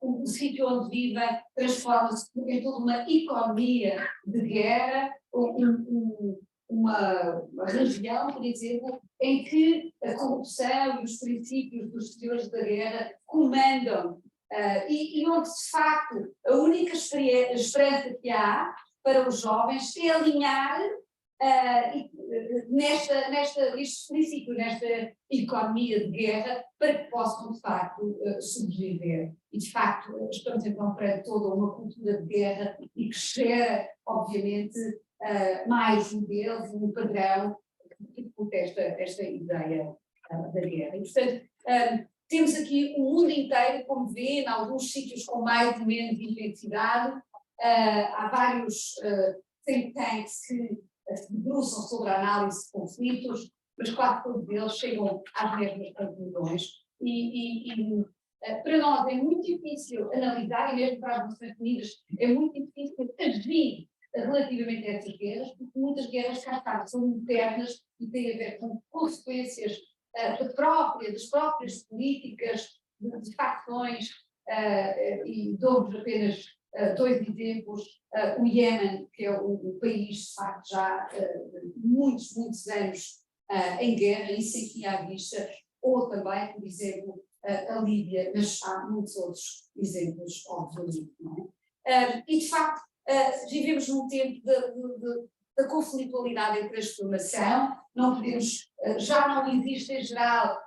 o sítio onde vivem transforma-se em toda uma economia de guerra, uma região, por exemplo, em que a corrupção e os princípios dos senhores da guerra comandam, e onde de facto a única esperança que há para os jovens é alinhar neste princípio, nesta economia de guerra, para que possam de facto sobreviver. E de facto estamos então perante toda uma cultura de guerra e que gera, obviamente, mais modelos, um padrão que discute esta ideia da guerra. E portanto, temos aqui o mundo inteiro, como vê, em alguns sítios com mais ou menos intensidade. Há vários think tanks que se debruçam sobre a análise de conflitos, mas quase todos eles chegam às mesmas conclusões. Para nós é muito difícil analisar, e mesmo para as Nações Unidas, é muito difícil agir relativamente a essas guerras, porque muitas guerras cá são internas e têm a ver com consequências das próprias políticas, de facções, e dou-vos apenas dois exemplos. O Iémen, que é um país, de facto, já muitos anos em guerra e sem fim à vista, ou também, por exemplo, a Líbia, mas há muitos outros exemplos, obviamente, não é? E, de facto, vivemos num tempo da conflitualidade entre a exploração, não podemos, já não existe em geral,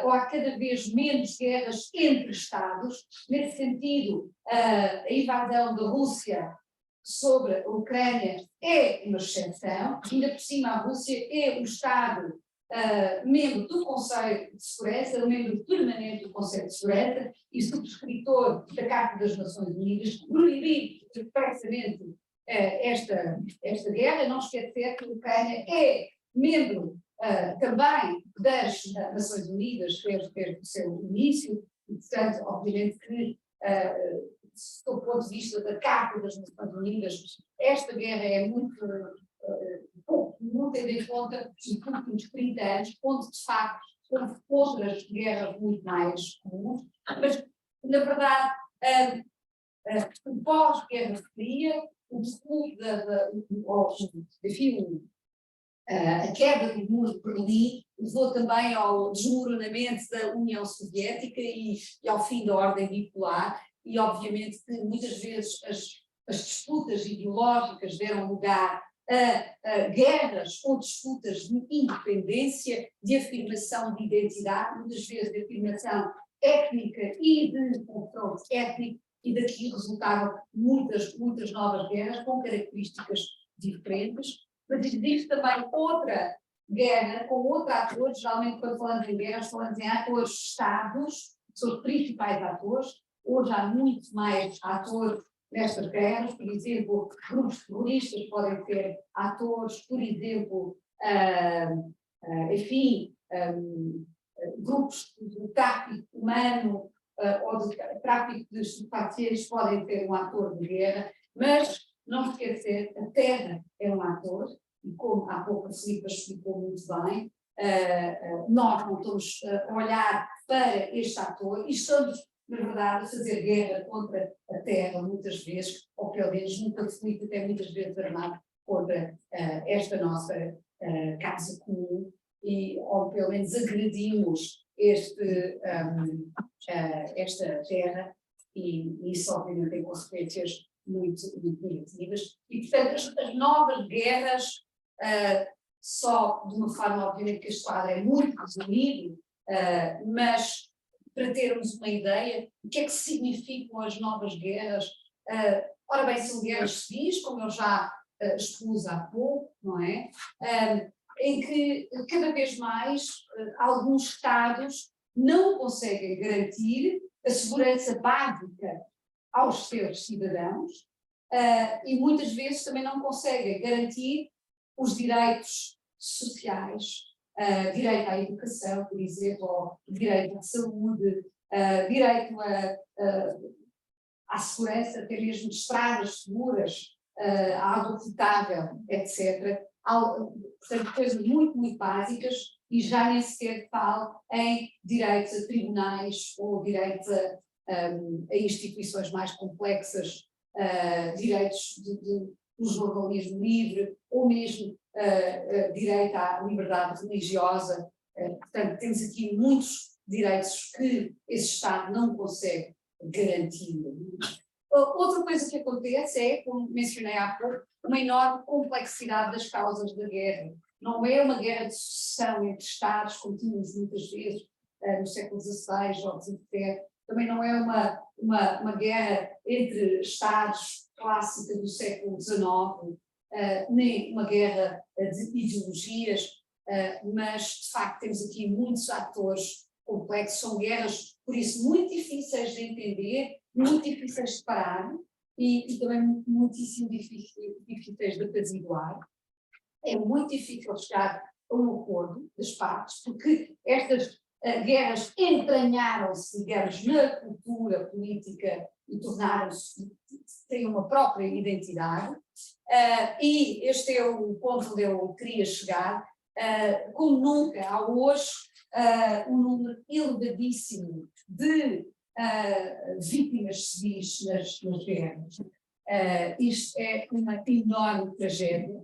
ou há cada vez menos guerras entre Estados. Nesse sentido, a invasão da Rússia sobre a Ucrânia é uma exceção, ainda por cima a Rússia é um Estado membro do Conselho de Segurança, membro permanente do Conselho de Segurança e subscritor da Carta das Nações Unidas, proibir expressamente esta guerra. Não esquecer que a Ucrânia é membro também das Nações Unidas desde o seu início, e portanto, obviamente que, do ponto de vista da Carta das Nações Unidas, esta guerra é muito tendo em conta os últimos 30 anos, onde de facto houve outras guerras muito mais comuns, mas na verdade o pós-Guerra Fria, a queda do muro de Berlim levou também ao desmoronamento da União Soviética e ao fim da ordem bipolar, e obviamente que muitas vezes as disputas ideológicas deram lugar a guerras ou disputas de independência, de afirmação de identidade, muitas vezes de afirmação étnica e de confronto étnico, e daqui resultaram muitas novas guerras com características diferentes. Mas existe também outra guerra com outros atores. Geralmente quando falamos em guerras falamos em atores-estados, que são os principais atores. Hoje há muito mais atores nestas guerras, por exemplo, grupos terroristas podem ser atores, por exemplo, grupos de tráfico humano ou de tráfico de estupefacientes podem ser um ator de guerra, mas não esquecer, a terra é um ator, e como há pouco a Filipa explicou muito bem, nós não estamos a olhar para este ator e estamos, na verdade, a fazer guerra contra a terra muitas vezes, ou pelo menos num conflito até muitas vezes armado contra esta nossa casa comum, ou pelo menos agredimos esta terra, e isso obviamente tem consequências muito negativas. E portanto as novas guerras, só de uma forma obviamente que este quadro é muito resumido, mas para termos uma ideia, o que é que significam as novas guerras? Ora bem, são guerras civis, como eu já expus há pouco, não é? Em que cada vez mais alguns Estados não conseguem garantir a segurança básica aos seus cidadãos e muitas vezes também não conseguem garantir os direitos sociais, direito à educação, por exemplo, ou direito à saúde, direito à segurança, até mesmo de estradas seguras, à água potável, etc. Portanto, coisas muito, muito básicas, e já nem sequer falo em direitos a tribunais ou direitos a instituições mais complexas, direitos do jornalismo livre, ou mesmo direito à liberdade religiosa. Portanto, temos aqui muitos direitos que esse Estado não consegue garantir. Outra coisa que acontece é, como mencionei há pouco, uma enorme complexidade das causas da guerra. Não é uma guerra de sucessão entre Estados, como tínhamos muitas vezes no século XVI ou XVII. Também não é uma guerra entre Estados clássica do século XIX, nem uma guerra de ideologias, mas de facto temos aqui muitos atores complexos, são guerras, por isso, muito difíceis de entender, muito difíceis de parar e também muitíssimo difíceis de apaziguar. É muito difícil chegar a um acordo das partes, porque estas guerras entranharam-se, digamos, na cultura política e tornaram-se, têm uma própria identidade, e este é o ponto onde eu queria chegar. Como nunca há hoje um número elevadíssimo de vítimas civis nas guerras. Isto é uma enorme tragédia,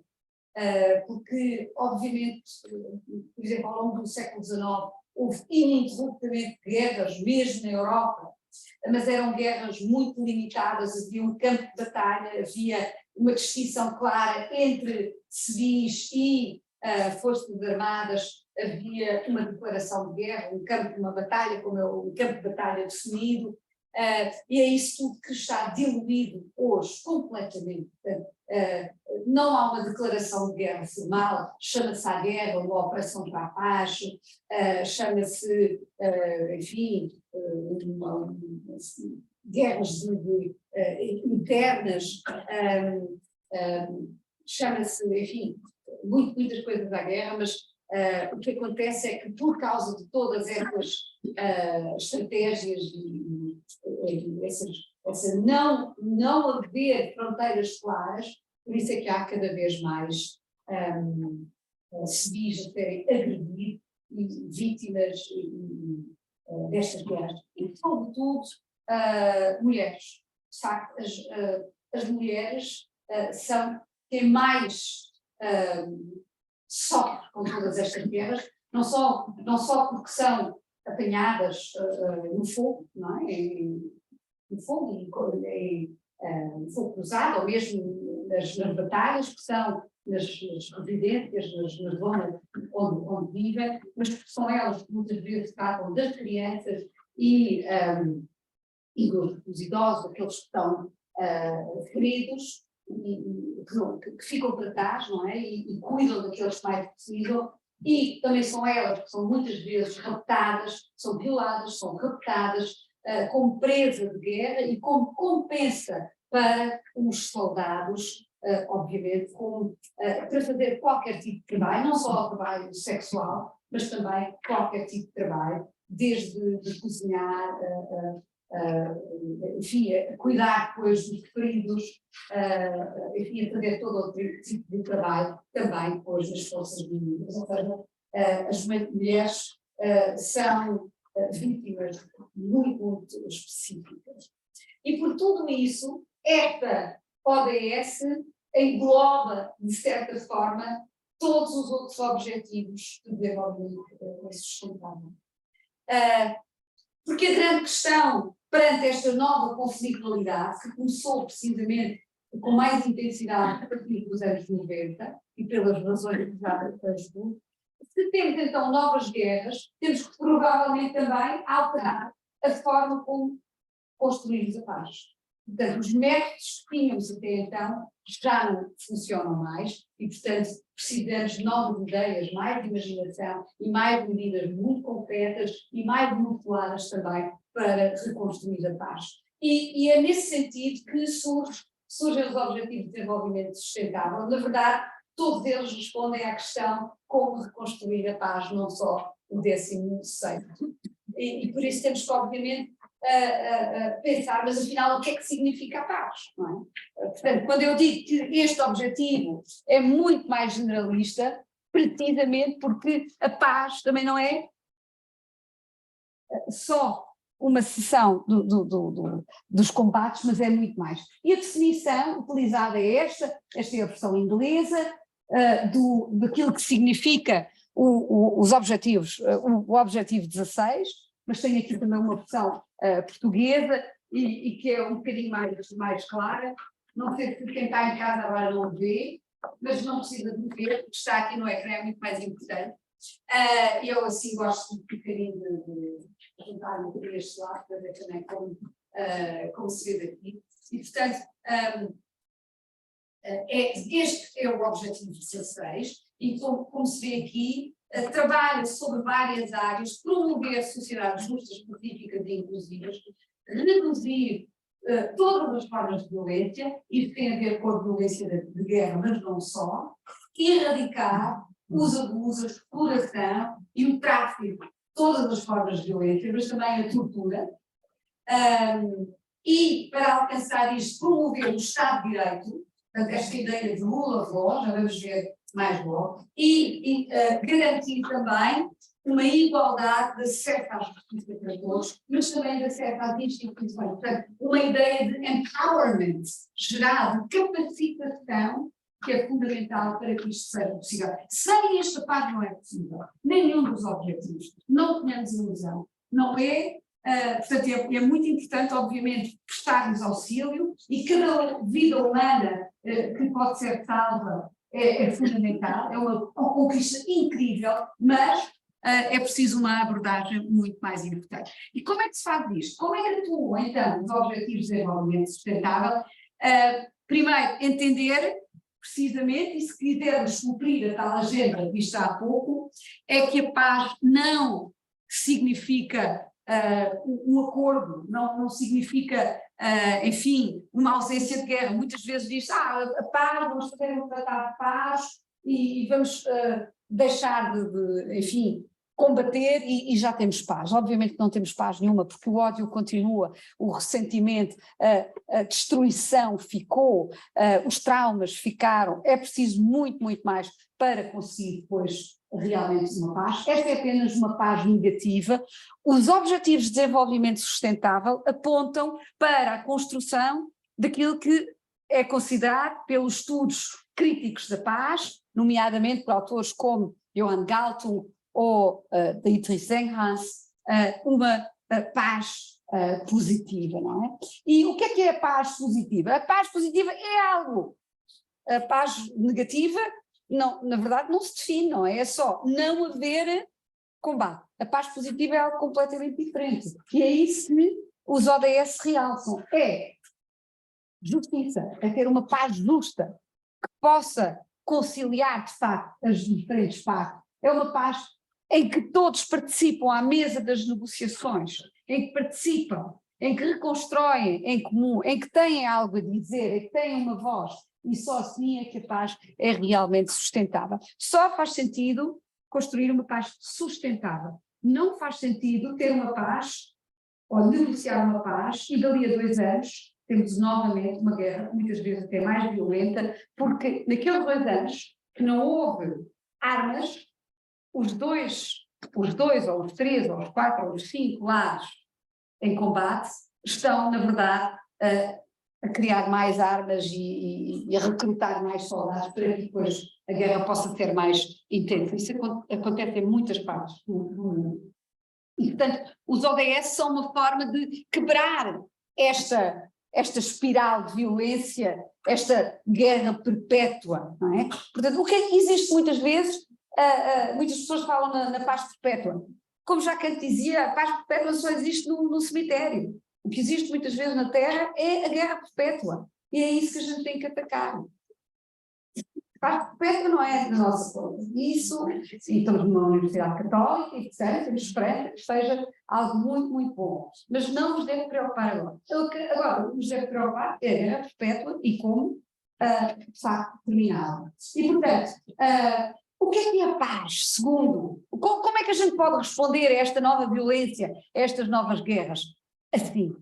porque, obviamente, por exemplo, ao longo do século XIX, houve ininterruptamente guerras, mesmo na Europa, mas eram guerras muito limitadas, havia um campo de batalha, havia uma distinção clara entre civis e forças armadas, havia uma declaração de guerra, um campo de uma batalha, como é o campo de batalha definido, e é isso tudo que está diluído hoje, completamente. Não há uma declaração de guerra formal, chama-se a guerra uma operação de paz, chama-se, enfim, guerras internas, chama-se, enfim, muitas coisas à guerra, mas o que acontece é que por causa de todas essas estratégias e essa não haver fronteiras claras, por isso é que há cada vez mais civis a serem agredidos e vítimas destas guerras. E, sobretudo, mulheres. De facto, as mulheres são quem mais sofre com todas estas guerras, não só porque são apanhadas no fogo, não é? No fogo, no fogo cruzado, ou mesmo nas batalhas, que são nas residências, nas zonas onde vivem, mas porque são elas que muitas vezes tratam das crianças e dos idosos, aqueles que estão feridos, que ficam para trás, não é? E cuidam daqueles que mais precisam, e também são elas que são muitas vezes raptadas, são violadas, são raptadas como presa de guerra e como compensa para os soldados, obviamente, para fazer qualquer tipo de trabalho, não só o trabalho sexual, mas também qualquer tipo de trabalho, desde de cozinhar, enfim, a cuidar depois dos feridos, enfim, a fazer todo outro tipo de trabalho, também depois nas forças mínimas. Ou seja, as mulheres são vítimas muito, muito específicas. E por tudo isso, esta ODS engloba, de certa forma, todos os outros objetivos de desenvolvimento sustentável. Porque a grande questão perante esta nova conflitualidade, que começou precisamente com mais intensidade a partir dos anos 90, e pelas razões que já ajudou, Se temos então novas guerras, temos que provavelmente também alterar a forma como construímos a paz. Portanto, os métodos que tínhamos até então já não funcionam mais e, portanto, precisamos de novas ideias, mais imaginação e mais medidas muito concretas e mais manipuladas também para reconstruir a paz. E é nesse sentido que surgem os Objetivos de Desenvolvimento Sustentável. Na verdade, todos eles respondem à questão como reconstruir a paz, não só o 16º. E por isso temos que, obviamente, pensar, mas afinal o que é que significa a paz, não é? Portanto, quando eu digo que este objetivo é muito mais generalista, precisamente porque a paz também não é só uma seção dos combates, mas é muito mais. E a definição utilizada é esta é a versão inglesa, daquilo que significa os objetivos, o objetivo 16, mas tem aqui também uma versão portuguesa e que é um bocadinho mais clara. Não sei se quem está em casa agora não vê, mas não precisa de ver, porque está aqui no ecrã, é muito mais importante. Eu assim gosto um bocadinho de juntar-me para este lado, para ver também como se vê daqui. E portanto, este é o objetivo 16, e como se vê aqui, trabalha sobre várias áreas, promover sociedades justas, pacíficas e inclusivas, reduzir todas as formas de violência, isso tem a ver com a violência de guerra, mas não só, erradicar os abusos, a exploração e o tráfico, todas as formas de violência, mas também a tortura, e para alcançar isto, promover o Estado de Direito, portanto, esta ideia de rule of law, já vamos ver mais logo, e garantir também uma igualdade de acesso à justiça para todos, mas também de acesso às instituições. Portanto, uma ideia de empowerment geral, de capacitação, que é fundamental para que isto seja possível. Sem esta parte não é possível. Nenhum dos objetivos. Não tenhamos ilusão. Não é. Portanto, é muito importante, obviamente, prestar-nos auxílio e cada vida humana que pode ser salva é fundamental, é uma conquista incrível, mas é preciso uma abordagem muito mais importante. E como é que se faz isto? Como é que atuam, então, os Objetivos de Desenvolvimento Sustentável? Primeiro, entender, precisamente, e se quisermos cumprir a tal agenda vista há pouco, é que a paz não significa um acordo, não significa, enfim, uma ausência de guerra. Muitas vezes diz, a paz, vamos fazer um tratado de paz e vamos deixar de, enfim, combater e já temos paz. Obviamente que não temos paz nenhuma, porque o ódio continua, o ressentimento, a destruição ficou, os traumas ficaram, é preciso muito, muito mais para conseguir depois realmente uma paz. Esta é apenas uma paz negativa. Os Objetivos de Desenvolvimento Sustentável apontam para a construção daquilo que é considerado pelos estudos críticos da paz, nomeadamente por autores como Johan Galtung ou Dietrich Senghans, uma paz positiva, não é? E o que é a paz positiva? A paz positiva é algo. A paz negativa, não, na verdade, não se define, não é? É só não haver combate. A paz positiva é algo completamente diferente. E é isso que os ODS realçam. É justiça, é ter uma paz justa, que possa conciliar, de facto, as diferentes partes. É uma paz em que todos participam à mesa das negociações, em que participam, em que reconstroem em comum, em que têm algo a dizer, em que têm uma voz, e só assim é que a paz é realmente sustentável. Só faz sentido construir uma paz sustentável. Não faz sentido ter uma paz, ou negociar uma paz, e dali a 2 anos temos novamente uma guerra, muitas vezes até mais violenta, porque naqueles 2 anos que não houve armas, os dois, ou os 3, ou os 4, ou os 5 lados em combate estão, na verdade, a criar mais armas e a recrutar mais soldados para que depois a guerra possa ser mais intensa. Isso acontece em muitas partes do mundo. E, portanto, os ODS são uma forma de quebrar esta espiral de violência, esta guerra perpétua, não é? Portanto, o que é que existe muitas vezes? muitas pessoas falam na paz perpétua. Como já Kant dizia, a paz perpétua só existe no cemitério. O que existe muitas vezes na Terra é a guerra perpétua. E é isso que a gente tem que atacar. A paz perpétua não é da nossa conta. Isso, e estamos numa Universidade Católica, e etc., temos esperança que seja algo muito, muito bom. Mas não nos deve preocupar agora. Agora, o que nos deve preocupar é a guerra perpétua e como de facto terminada. E, portanto, o que é a paz, segundo? Como é que a gente pode responder a esta nova violência, a estas novas guerras? Assim,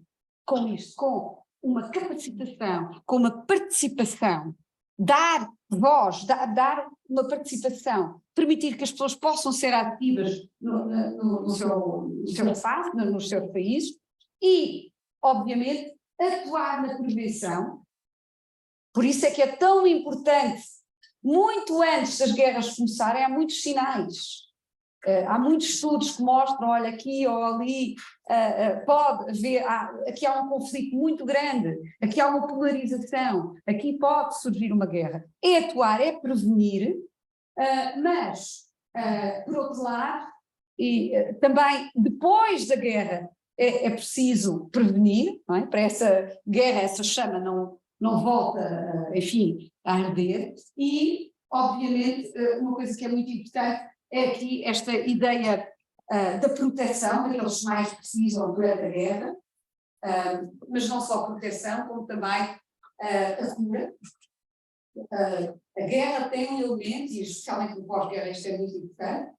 com isto, com uma capacitação, com uma participação, dar voz, dar uma participação, permitir que as pessoas possam ser ativas no seu espaço, nos seus países e, obviamente, atuar na prevenção. Por isso é que é tão importante, muito antes das guerras começarem, há muitos sinais. Há muitos estudos que mostram, olha, aqui ou ali, pode haver, aqui há um conflito muito grande, aqui há uma polarização, aqui pode surgir uma guerra. É atuar, é prevenir, mas, por outro lado, e também depois da guerra é preciso prevenir, não é? Para essa guerra, essa chama não volta, enfim, a arder, e, obviamente, uma coisa que é muito importante é aqui esta ideia da proteção daqueles que mais precisam durante a guerra, mas não só proteção, como também a cura. A guerra tem um elemento, e especialmente no pós-guerra isto é muito importante,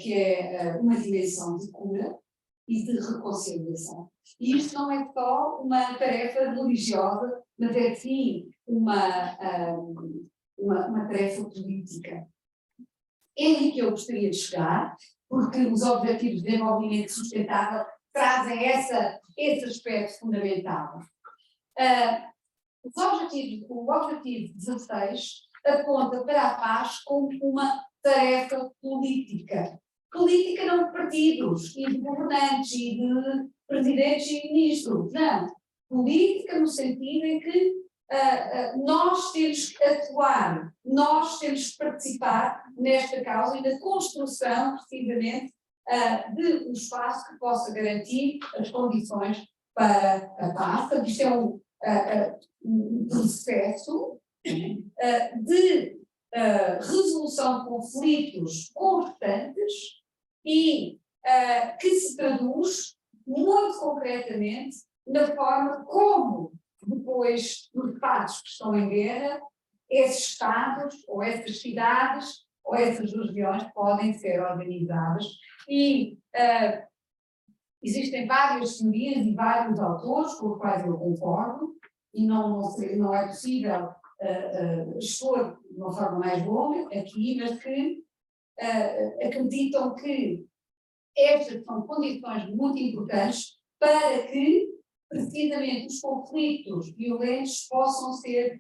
que é uma dimensão de cura e de reconciliação. E isto não é só uma tarefa religiosa, mas é sim uma tarefa política. É aí que eu gostaria de chegar, porque os Objetivos de Desenvolvimento Sustentável trazem esse aspecto fundamental. O Objetivo 16 aponta para a paz como uma tarefa política. Política não de partidos, e de governantes, e de presidentes e ministros, não. Política no sentido em que nós temos que atuar, nós temos que participar nesta causa e na construção, precisamente, de um espaço que possa garantir as condições para a paz. Portanto, isto é um processo de resolução de conflitos constantes e que se traduz muito concretamente na forma como, depois dos Estados que estão em guerra, esses Estados, ou essas cidades, ou essas regiões podem ser organizadas. E existem várias teorias e vários autores com os quais eu concordo, e não é possível expor de uma forma mais longa aqui, mas que acreditam que estas são condições muito importantes para que precisamente os conflitos violentos possam ser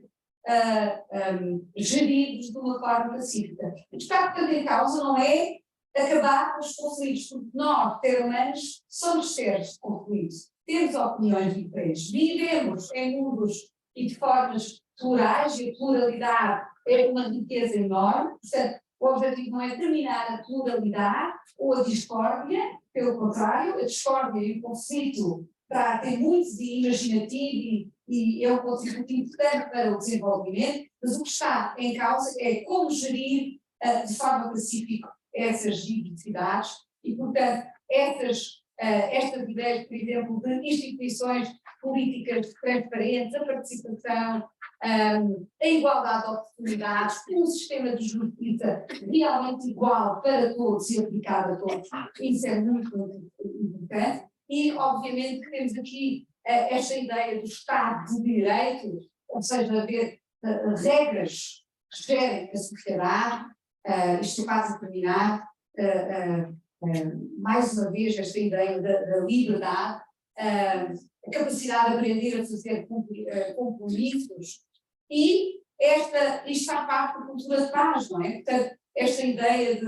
geridos de uma forma pacífica. O que está em causa não é acabar com os conflitos, porque nós, seres humanos, somos seres de conflitos, temos opiniões diferentes, vivemos em mundos e de formas plurais, e a pluralidade é uma riqueza enorme. Portanto, o objetivo não é terminar a pluralidade ou a discórdia, pelo contrário, a discórdia e o conflito tem muito de imaginativo e é um contributo importante para o desenvolvimento, mas o que está em causa é como gerir de forma pacífica essas diversidades e, portanto, estas ideias, por exemplo, de instituições políticas transparentes, a participação, a igualdade de oportunidades, um sistema de justiça realmente igual para todos e aplicado a todos, isso é muito, muito importante. E, obviamente, que temos aqui esta ideia do Estado de Direito, ou seja, haver regras que gerem a sociedade, isto é quase a terminar, mais uma vez, esta ideia da liberdade, a capacidade de aprender a fazer compromissos, e isto faz parte da cultura de paz, não é? Portanto, esta ideia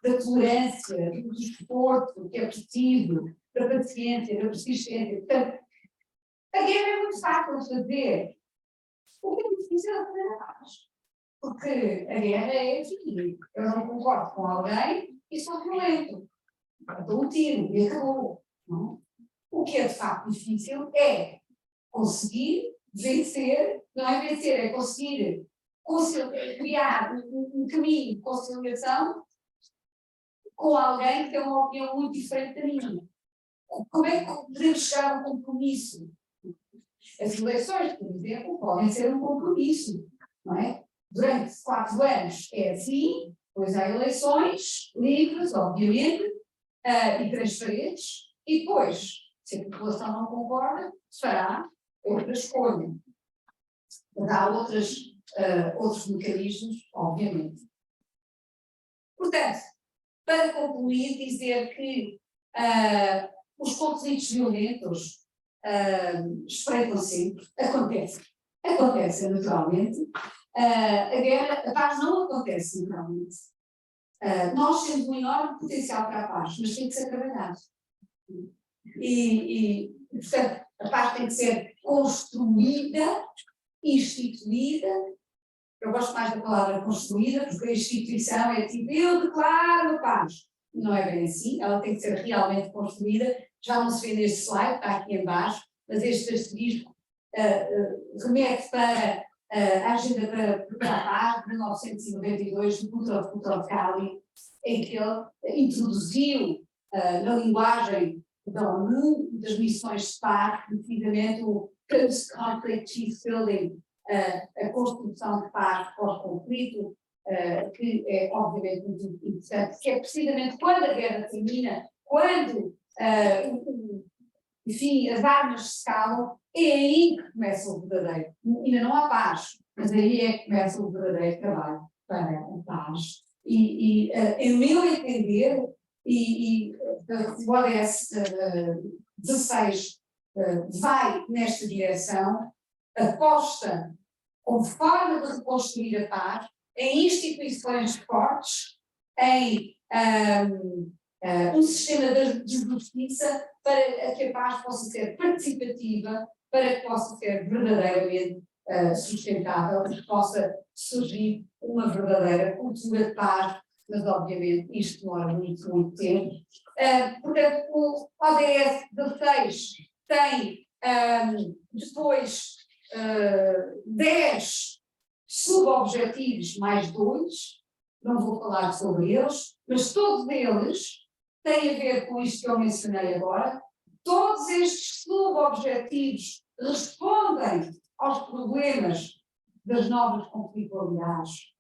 da tolerância, do esforço que é preciso, da paciência, da persistência. Portanto, a guerra é muito fácil de fazer. O que é difícil é fazer a paz. Porque a guerra é assim, eu não concordo com alguém e sou violento. Dou um tiro e acabou. Não? O que é de facto difícil é conseguir vencer, não é vencer, é conseguir criar um caminho de conciliação com alguém que tem uma opinião muito diferente da minha. Como é que podemos chegar a um compromisso? As eleições, por exemplo, podem ser um compromisso, não é? Durante 4 anos é assim, depois há eleições livres, obviamente, e transparentes, e depois, se a população não concorda, se fará outra escolha. Há outros mecanismos, obviamente. Portanto, para concluir, dizer que os conflitos violentos espreitam sempre, acontecem naturalmente. A paz não acontece naturalmente. Nós temos um enorme potencial para a paz, mas tem que ser trabalhado. Portanto, a paz tem que ser construída, instituída. Eu gosto mais da palavra construída, porque a instituição é tipo, eu declaro a paz. Não é bem assim, ela tem que ser realmente construída. Já não se vê neste slide, está aqui em baixo, mas este asterisco remete para a Agenda para a Paz, de 1992, do Putrov-Cali, em que ele introduziu na linguagem da ONU, das missões de paz, precisamente o Post-Conflict Peace Building, a construção de paz pós-conflito, que é obviamente muito importante, que é precisamente quando a guerra termina, quando enfim, as armas se calam, é aí que começa o verdadeiro. Ainda não há paz, mas aí é que começa o verdadeiro trabalho para a paz. Em meu entender, o ODS 16 vai nesta direção, aposta como forma de reconstruir a paz em instituições fortes, em um sistema de justiça para que a paz possa ser participativa, para que possa ser verdadeiramente sustentável, para que possa surgir uma verdadeira cultura de paz, mas obviamente isto demora muito, muito tempo. Portanto, o ODS 16 tem depois 10 subobjetivos mais 2, não vou falar sobre eles, mas todos eles têm a ver com isto que eu mencionei agora. Todos estes subobjetivos respondem aos problemas das novas conflitualidades,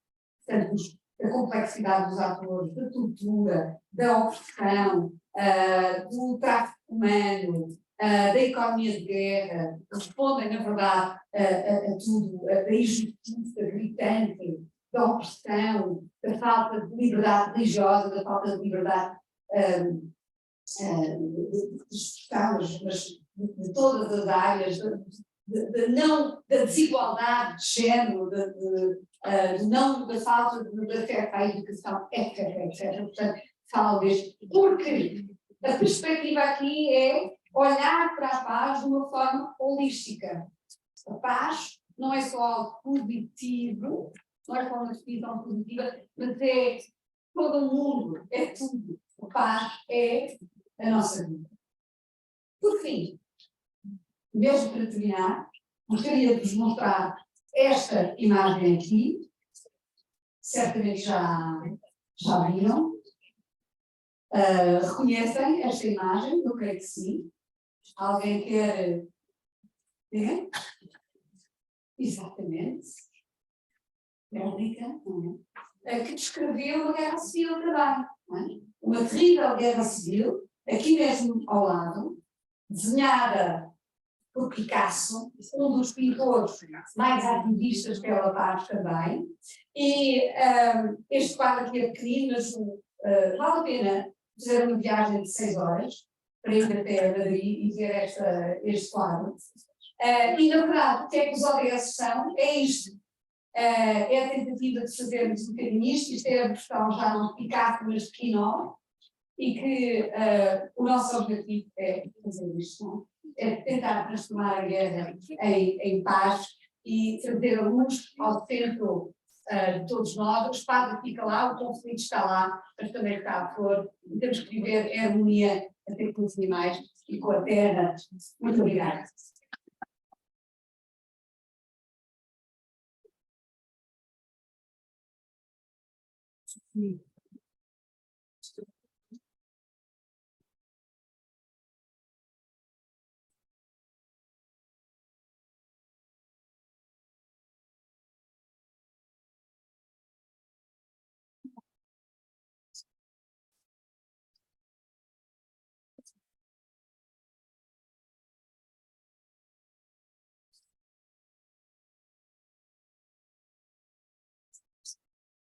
portanto, da complexidade dos atores, da tortura, da opressão, do tráfico humano, da economia de guerra, respondem, na verdade, a tudo, da injustiça gritante, da opressão, da falta de liberdade religiosa, da falta de liberdade de expressão, mas de todas as áreas, da desigualdade de género, da falta de acesso à educação, etc. Portanto, falo disto. Porque a perspectiva aqui é olhar para a paz de uma forma holística. A paz não é só algo positivo, não é só uma definição positiva, mas é todo o mundo, é tudo. A paz é a nossa vida. Por fim, mesmo para terminar, gostaria de vos mostrar esta imagem aqui. Certamente já viram. Reconhecem esta imagem? Eu creio que sim. Alguém quer... É? Exatamente. Bélica, não é? Que descreveu uma guerra civil também. Não é? Uma terrível guerra civil, aqui mesmo ao lado, desenhada por Picasso, um dos pintores mais ativistas pela paz também. E este quadro aqui é pequenino, mas vale a pena fazer uma viagem de 6 horas para ir até Madrid e ver este quadro. E, na verdade, o que é que os ODS são? É isto. É a tentativa de fazermos um bocadinho isto é a versão já não de Picasso, mas de Quinault, e que o nosso objetivo é fazer isto, não? É tentar transformar a guerra em paz e trazer a luz ao centro de todos nós, a espada fica lá, o conflito está lá, mas também está a flor, e temos que viver em harmonia até com os animais e com a terra. Muito obrigada.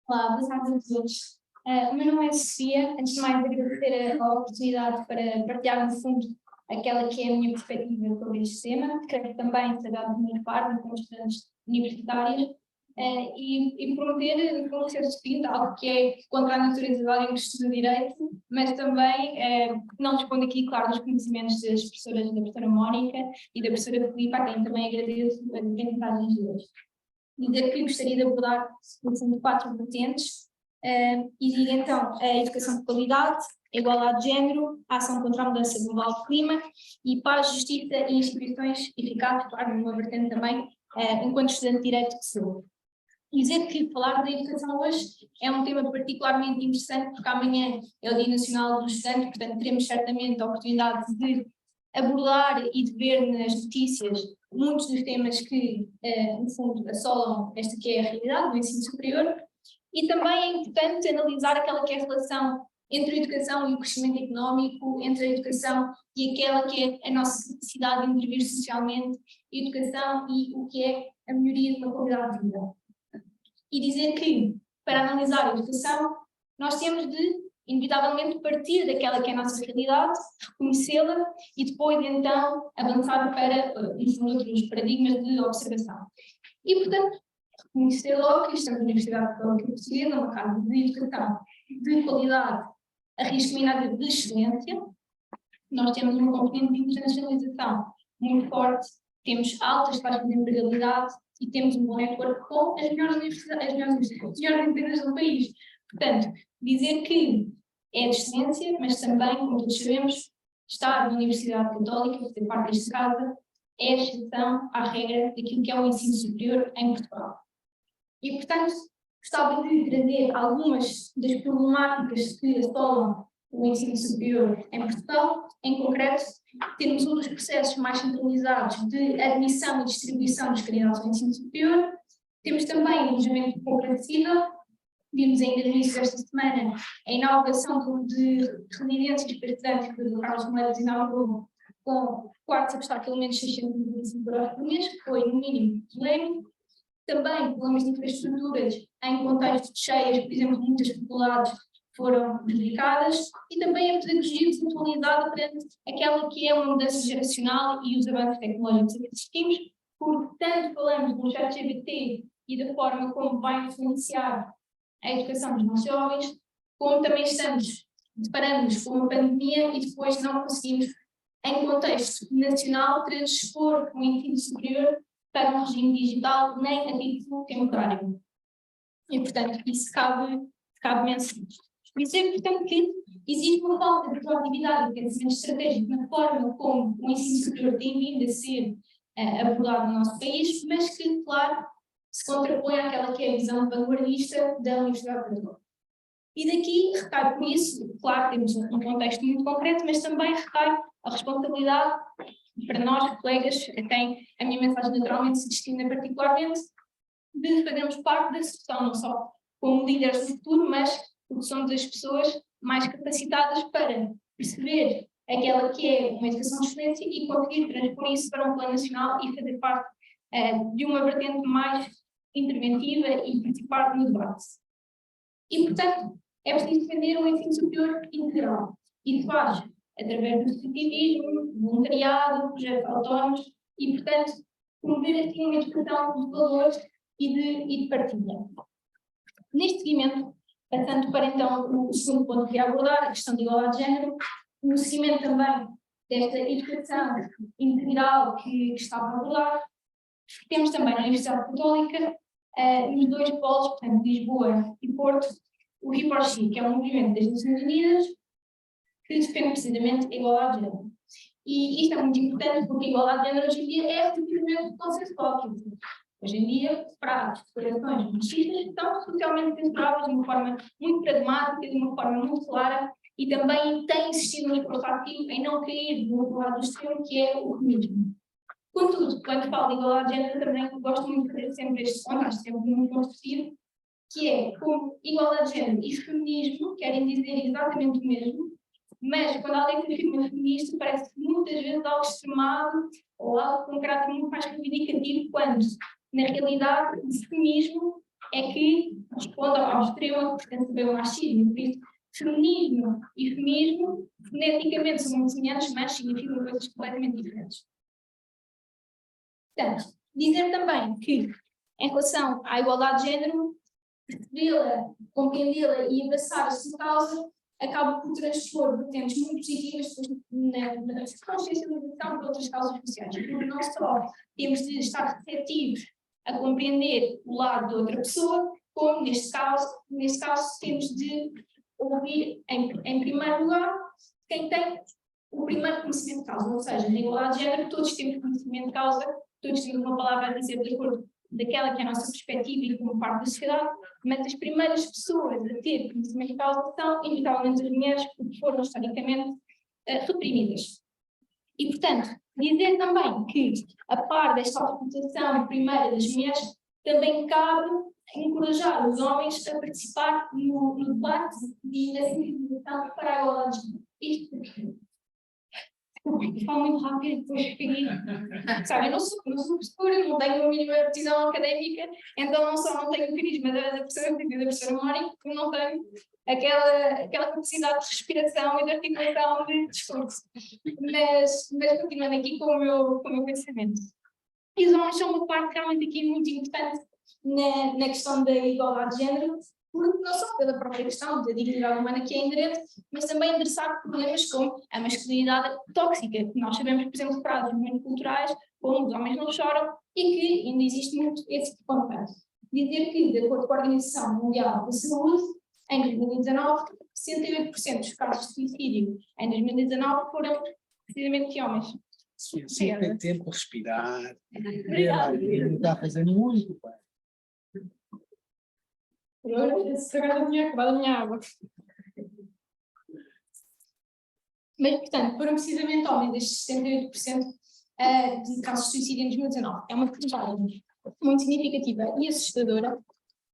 Olá, boa tarde a todos. O meu nome é Sofia. Antes de mais, agradecer a oportunidade para partilhar, no fundo, aquela que é a minha perspectiva sobre este tema, que creio que também será da minha parte, com estudantes universitários, e promover, no fundo, ser distinto, algo que é contra a natureza da área que estudo Direito, mas também não dispondo aqui, claro, dos conhecimentos das professoras, da professora Mónica e da professora Filipe, a quem também agradeço as mensagens de hoje. Dizer que gostaria de abordar, no fundo, 4 vertentes, e digo então a educação de qualidade, a igualdade de género, a ação contra a mudança global do clima e paz, justiça e instituições eficazes, claro, numa vertente também, enquanto estudante de Direito que sou. Dizer que falar da educação hoje é um tema particularmente interessante, porque amanhã é o Dia Nacional do Estudante, portanto teremos certamente a oportunidade de abordar e de ver nas notícias muitos dos temas que, no fundo, assolam esta que é a realidade do ensino superior, e também é importante analisar aquela que é a relação entre a educação e o crescimento económico, entre a educação e aquela que é a nossa necessidade de intervir socialmente, a educação e o que é a melhoria de uma qualidade de vida. E dizer que, para analisar a educação, nós temos de, inevitavelmente, partir daquela que é a nossa realidade, reconhecê-la e depois, então, avançar para outros paradigmas de observação. E, portanto, reconhecer logo que estamos na Universidade Católica Portuguesa, uma casa de educação de qualidade, arrisco-me a dizer de excelência. Nós temos uma componente de internacionalização muito forte, temos altas taxas de empregabilidade e temos um bom network com as melhores universidades, as melhores empresas do país. Portanto, dizer que é de excelência, mas também, como todos sabemos, estar na Universidade Católica, fazer parte desta casa, é a exceção à regra daquilo que é o ensino superior em Portugal. E, portanto, gostava de trazer algumas das problemáticas que assolam o ensino superior em Portugal. Em concreto, temos um dos processos mais centralizados de admissão e distribuição dos candidatos ao ensino superior. Temos também um alojamento pouco acessível. Vimos ainda no início desta semana a inauguração de residências para estudantes que o Carlos Moedas inaugurou com quartos a custar pelo menos 625 € por mês, que foi no mínimo polémico. Também problemas de infraestruturas em contextos cheios, por exemplo, muitas faculdades foram dedicadas, e também a pedagogia desatualizada perante aquela que é uma mudança geracional e os avanços tecnológicos a que assistimos, porque tanto falamos do ChatGPT e da forma como vai influenciar a educação dos nossos jovens, como também deparamos com uma pandemia e depois não conseguimos, em contexto nacional, transpor o ensino superior para um regime digital nem a título temporário. E, portanto, isso cabe mencionar. Dizer, portanto, que existe uma falta de proatividade e pensamento estratégico na forma como o ensino superior tem vindo a ser abordado no nosso país, mas que, claro, se contrapõe àquela que é a visão vanguardista da Universidade Católica. E daqui recai por isso, claro, temos um contexto muito concreto, mas também recai a responsabilidade para nós, colegas, a quem a minha mensagem naturalmente se destina particularmente, de fazermos parte da solução, não só como líderes do futuro, mas porque somos as pessoas mais capacitadas para perceber aquela que é uma educação de excelência e conseguir transpor isso para um plano nacional e fazer parte de uma vertente mais interventiva e participar no debate. E, portanto, é preciso defender o ensino superior integral. E se faz através do associativismo, voluntariado, projetos autónomos e, portanto, promover assim uma educação de valores e de partilha. Neste seguimento, passando para então o segundo ponto que ia abordar, a questão da igualdade de género, no seguimento também desta educação integral que estava a abordar, temos também na Universidade Católica nos dois polos, portanto, Lisboa e Porto, o He4She, que é um movimento das Nações Unidas que defende precisamente a igualdade de género. E isto é muito importante porque a igualdade de género hoje em dia é relativamente consensual. Hoje em dia, para as declarações machistas estão socialmente censuradas de uma forma muito pragmática, de uma forma muito clara, e também tem existido um esforço ativo em não cair do outro lado do extremo, que é o feminismo. Contudo, quando falo de igualdade de género, também gosto muito de fazer sempre este ponto, acho sempre muito construído, que é como igualdade de género e feminismo querem dizer exatamente o mesmo, mas quando alguém se afirma feminista parece muitas vezes algo extremado ou algo com um caráter muito mais reivindicativo, quando, na realidade, o feminismo é que responde ao extremo, portanto, também ao machismo. Por isso, feminismo e feminismo, foneticamente, são muito semelhantes, mas significam coisas completamente diferentes. Portanto, dizer também que, em relação à igualdade de género, percebê-la, compreendê-la e abraçar a sua causa, acaba por transpor vertentes muito positivas na consciencialização de outras causas sociais. Porque não só temos de estar receptivos a compreender o lado de outra pessoa, como, neste caso temos de ouvir, em primeiro lugar, quem tem o primeiro conhecimento de causa. Ou seja, na igualdade de género, todos temos conhecimento de causa, todos temos uma palavra a dizer de acordo daquela que é a nossa perspectiva e como parte da sociedade, mas as primeiras pessoas a ter conhecimento de causa são, inevitavelmente, as mulheres, que foram historicamente reprimidas. E, portanto, dizer também que, a par desta autoconcepção primeira das mulheres, também cabe encorajar os homens a participar no debate e na sensibilização para a igualdade de género. Isto porque eu falo muito rápido e depois fiquei. Sabe, eu não sou professora, não tenho a mínima aptidão académica, então não só não tenho o carisma da professora Mónica, como não tenho aquela capacidade de respiração e de articulação de discurso. Mas continuando aqui com o meu pensamento. E os homens são uma parte realmente aqui muito importante na questão da igualdade de género, porque não só pela própria questão da dignidade humana que é inerente, mas também endereçar problemas como a masculinidade tóxica, que nós sabemos, por exemplo, para os movimentos culturais, como os homens não choram, e que ainda existe muito esse ponto. Dizer que, de acordo com a Organização Mundial da Saúde, em 2019, 68% dos casos de suicídio em 2019 foram precisamente de homens. Sim, tem tempo para respirar. Obrigada. Está a fazer muito bem. Agora já tinha acabado a minha água. Mas, portanto, foram precisamente homens, destes 68% de casos de suicídio em 2019. É uma porcentagem muito significativa e assustadora,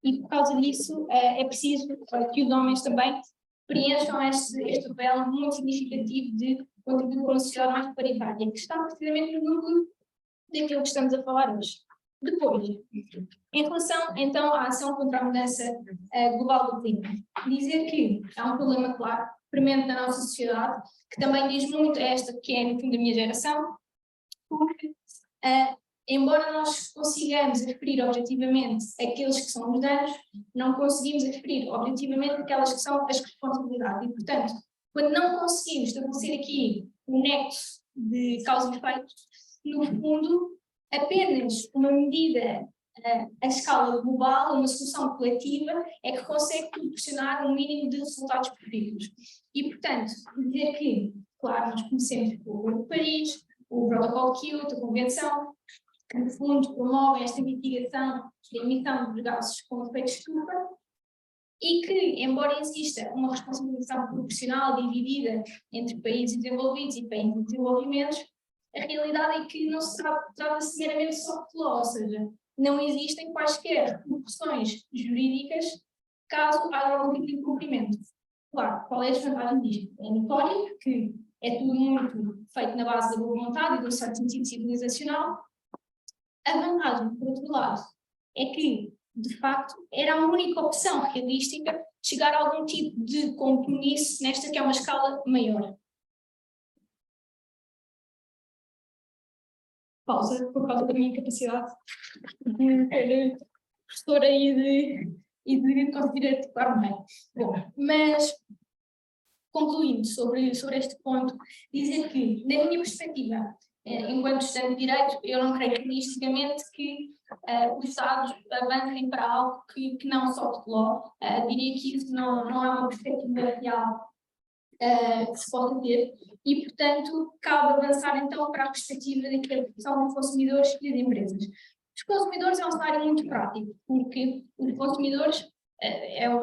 e por causa disso é preciso que os homens também preencham este papel muito significativo de contribuir para uma sociedade mais paritária, que está precisamente no núcleo daquilo que estamos a falar hoje. Depois, em relação então à ação contra a mudança global do clima, dizer que há um problema claro, premente na nossa sociedade, que também diz muito a esta que é, no fundo, da minha geração, porque, embora nós consigamos aferir objetivamente aqueles que são os danos, não conseguimos aferir objetivamente aquelas que são as responsabilidades. E, portanto, quando não conseguimos estabelecer aqui um nexo de causa e efeito, no fundo, apenas uma medida a escala global, uma solução coletiva, é que consegue proporcionar um mínimo de resultados previstos. E, portanto, dizer que, claro, nós conhecemos o Acordo de Paris, o Protocolo de Kyoto, a Convenção, que, no fundo, promovem esta mitigação da emissão de gases com efeito estufa, e que, embora exista uma responsabilização proporcional dividida entre países desenvolvidos e países em desenvolvimento, a realidade é que não se trata-se meramente de soft law, ou seja, não existem quaisquer repercussões jurídicas caso haja algum tipo de incumprimento. Claro, qual é a desvantagem disto? É notório que é tudo muito feito na base da boa vontade e de um certo sentido civilizacional. A vantagem, por outro lado, é que, de facto, era a única opção realística chegar a algum tipo de compromisso nesta que é uma escala maior. Pausa, por causa da minha capacidade de ser professora e de conseguir articular bem. Bom, mas, concluindo sobre este ponto, dizer que, na minha perspectiva, enquanto estudante de Direito, eu não creio realisticamente que os Estados avancem para algo que não soft law. Diria que isso não é uma perspectiva real que se pode ter e, portanto, cabe avançar então para a perspectiva daquilo que são os consumidores e as empresas. Os consumidores é um cenário muito prático, porque os consumidores,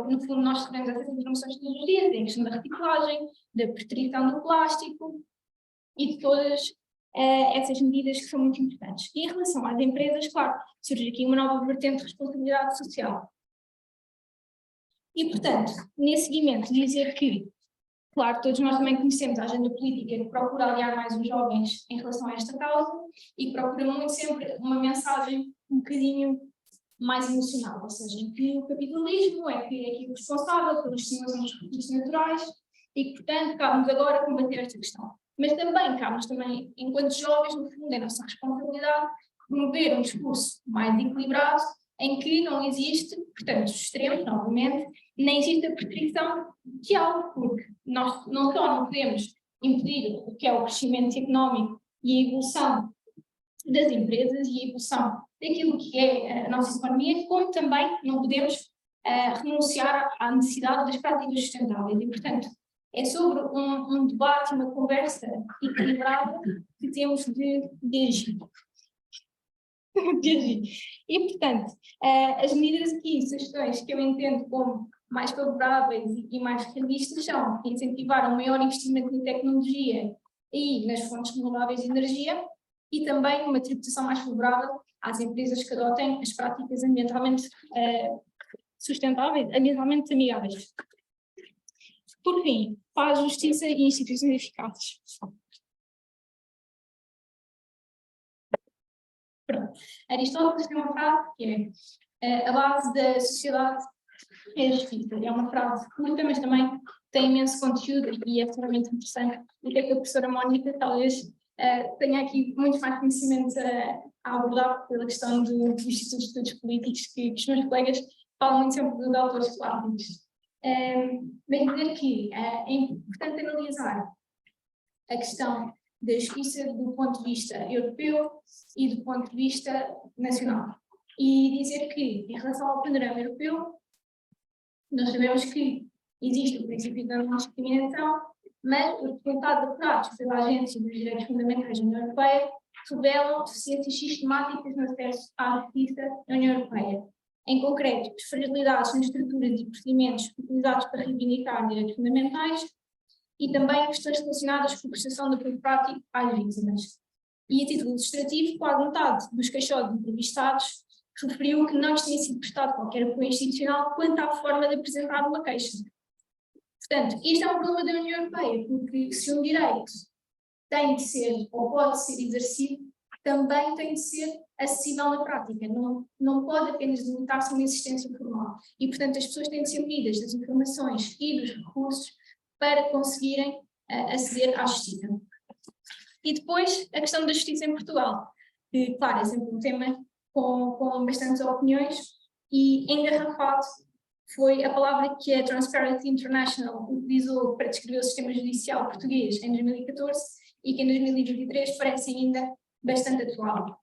no fundo, nós recebemos essas informações todos os dias, é a questão da reciclagem, da preterição do plástico e de todas essas medidas que são muito importantes. E em relação às empresas, claro, surge aqui uma nova vertente de responsabilidade social. E, portanto, nesse seguimento, dizer que, claro, todos nós também conhecemos a agenda política que procura aliar mais os jovens em relação a esta causa e que procura muito sempre uma mensagem um bocadinho mais emocional, ou seja, em que o capitalismo é que é responsável pela estimulação dos recursos naturais e que, portanto, cabe-nos agora combater esta questão. Mas também cabe-nos também, enquanto jovens, no fundo, é a nossa responsabilidade promover um discurso mais equilibrado em que não existe, portanto, extremos, novamente, nem existe a prescrição de algo, porque nós não só não podemos impedir o que é o crescimento económico e a evolução das empresas e a evolução daquilo que é a nossa economia, como também não podemos renunciar à necessidade das práticas sustentáveis. E, portanto, é sobre um debate, uma conversa equilibrada que temos de agir. E, portanto, as medidas aqui, sugestões que eu entendo como mais favoráveis e mais realistas são incentivar um maior investimento em tecnologia e nas fontes renováveis de energia e também uma tributação mais favorável às empresas que adotem as práticas ambientalmente sustentáveis, ambientalmente amigáveis. Por fim, paz, justiça e instituições eficazes. Pronto. Aristóteles tem uma frase que é a base da sociedade é a justiça. É uma frase curta, mas também tem imenso conteúdo e é extremamente interessante. E que a professora Mónica talvez tenha aqui muito mais conhecimento a abordar pela questão do Instituto de Estudos Políticos, que os meus colegas falam muito sempre de autores clássicos. Bem dizer que é importante analisar a questão da justiça do ponto de vista europeu e do ponto de vista nacional. E dizer que, em relação ao panorama europeu, nós sabemos que existe o princípio da não discriminação, mas os resultados apurados pela Agência dos Direitos Fundamentais da União Europeia revelam deficiências sistemáticas no acesso à justiça na União Europeia. Em concreto, as fragilidades nas estruturas e procedimentos utilizados para reivindicar direitos fundamentais e também questões relacionadas com a prestação do apoio prático às vítimas. E a título ilustrativo, quase metade dos queixosos entrevistados referiu que não lhes tinha sido prestado qualquer apoio institucional quanto à forma de apresentar uma queixa. Portanto, isto é um problema da União Europeia, porque se um direito tem de ser ou pode ser exercido, também tem de ser acessível na prática, não pode apenas limitar-se a uma existência formal. E, portanto, as pessoas têm de ser munidas das informações e dos recursos para conseguirem aceder à justiça. E depois, a questão da justiça em Portugal, que, claro, é sempre um tema com bastantes opiniões, e engarrafado foi a palavra que a Transparency International utilizou para descrever o sistema judicial português em 2014 e que em 2023 parece ainda bastante atual.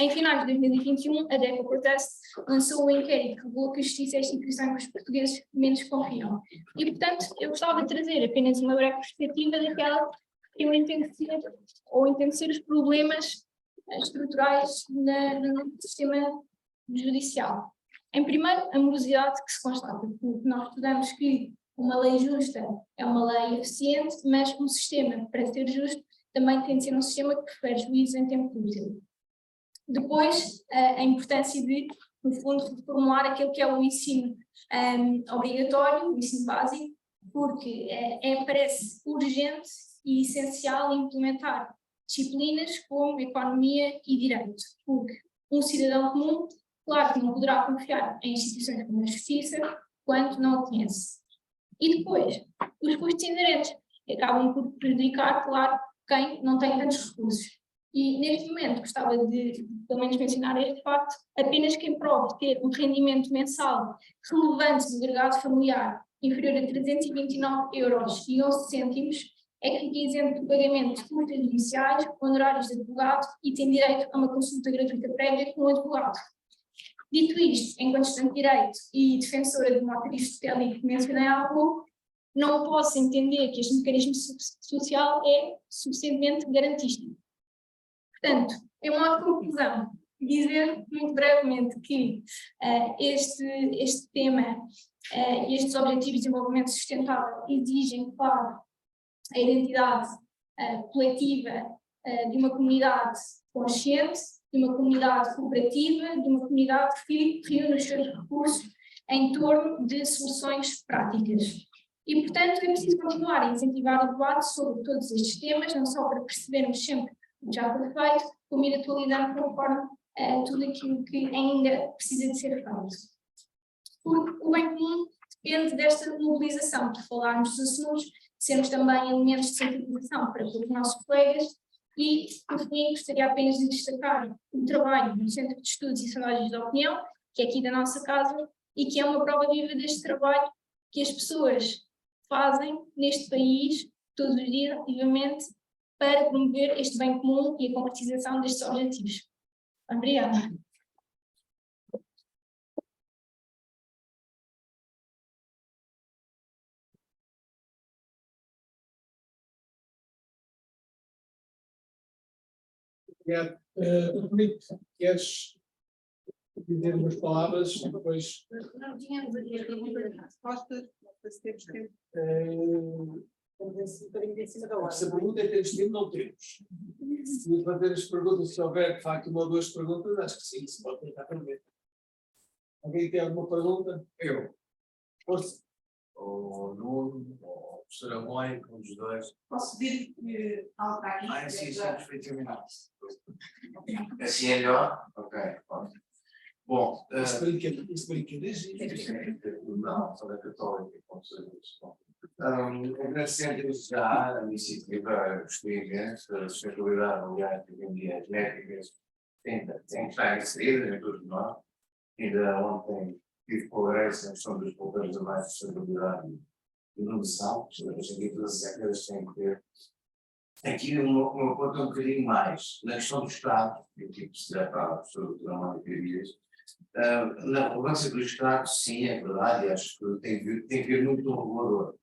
Em finais de 2021, a DECO Protest lançou um inquérito que revelou que a justiça é a instituição que os portugueses menos confiam. E, portanto, eu gostava de trazer apenas uma breve perspectiva daquela que eu entendo ser os problemas estruturais no sistema judicial. Em primeiro, a morosidade que se constata, porque nós estudamos que uma lei justa é uma lei eficiente, mas um sistema, para ser justo, também tem de ser um sistema que prefere juízes em tempo útil. Depois, a importância de, no fundo, reformular aquilo que é o ensino obrigatório, o ensino básico, porque parece urgente e essencial implementar disciplinas como economia e direito, porque um cidadão comum, claro que não poderá confiar em instituições como a justiça quando não a conhece. E depois, os custos inerentes acabam por prejudicar, claro, quem não tem tantos recursos. E neste momento gostava de, pelo menos, mencionar este facto: apenas quem prove ter um rendimento mensal relevante do agregado familiar inferior a 329,11 € é que fica isento do pagamento de multas judiciais, honorários de advogado e tem direito a uma consulta gratuita prévia com o advogado. Dito isto, enquanto estudante de Direito e defensora de uma atriz tutela que mencionei há pouco, não posso entender que este mecanismo social é suficientemente garantístico. Portanto, em modo de conclusão, dizer muito brevemente que este tema e estes objetivos de desenvolvimento sustentável exigem, claro, a identidade coletiva de uma comunidade consciente, de uma comunidade cooperativa, de uma comunidade que reúne os seus recursos em torno de soluções práticas. E, portanto, é preciso continuar a incentivar o debate sobre todos estes temas, não só para percebermos sempre o que já foi feito, como ir atualizando conforme tudo aquilo que ainda precisa de ser feito. Porque o bem comum depende desta mobilização, de falarmos dos assuntos, de sermos também elementos de sensibilização para os nossos colegas e, por fim, gostaria apenas de destacar o trabalho do Centro de Estudos e Sondagens de Opinião, que é aqui da nossa casa, e que é uma prova viva deste trabalho que as pessoas fazem neste país, todos os dias, ativamente, para promover este bem comum e a concretização destes objetivos. Obrigada. Obrigado. Felipe, queres dizer umas palavras? Depois. Não tínhamos aqui a respostas, se temos tempo. Se a pergunta é temos tempo, não temos. Se fazer as perguntas, se houver de facto uma ou duas perguntas, acho que sim, se pode tentar fazer. Alguém tem alguma pergunta? Eu. Força. O Nuno, ou a professora Mônica, um dos dois. Posso pedir algo para aqui? Sim, perfeitamente. Assim é melhor? Ok, ótimo. Bom, Isso brinca. não, sou da Católica, como sabes. Agradecendo já a iniciativa, os clientes, a sustentabilidade, aliás, hoje em dia, as métricas têm que estar inseridas em todos nós. Ainda ontem tive congresso na questão dos ponteiros a mais de sustentabilidade e inovação, as equipas décadas têm que ter. Aqui uma ponto um bocadinho mais, na questão do Estado, eu tive que se dar para a professora Mónica Dias, na relevância do Estado, sim, é verdade, acho que tem que ver muito no regulador.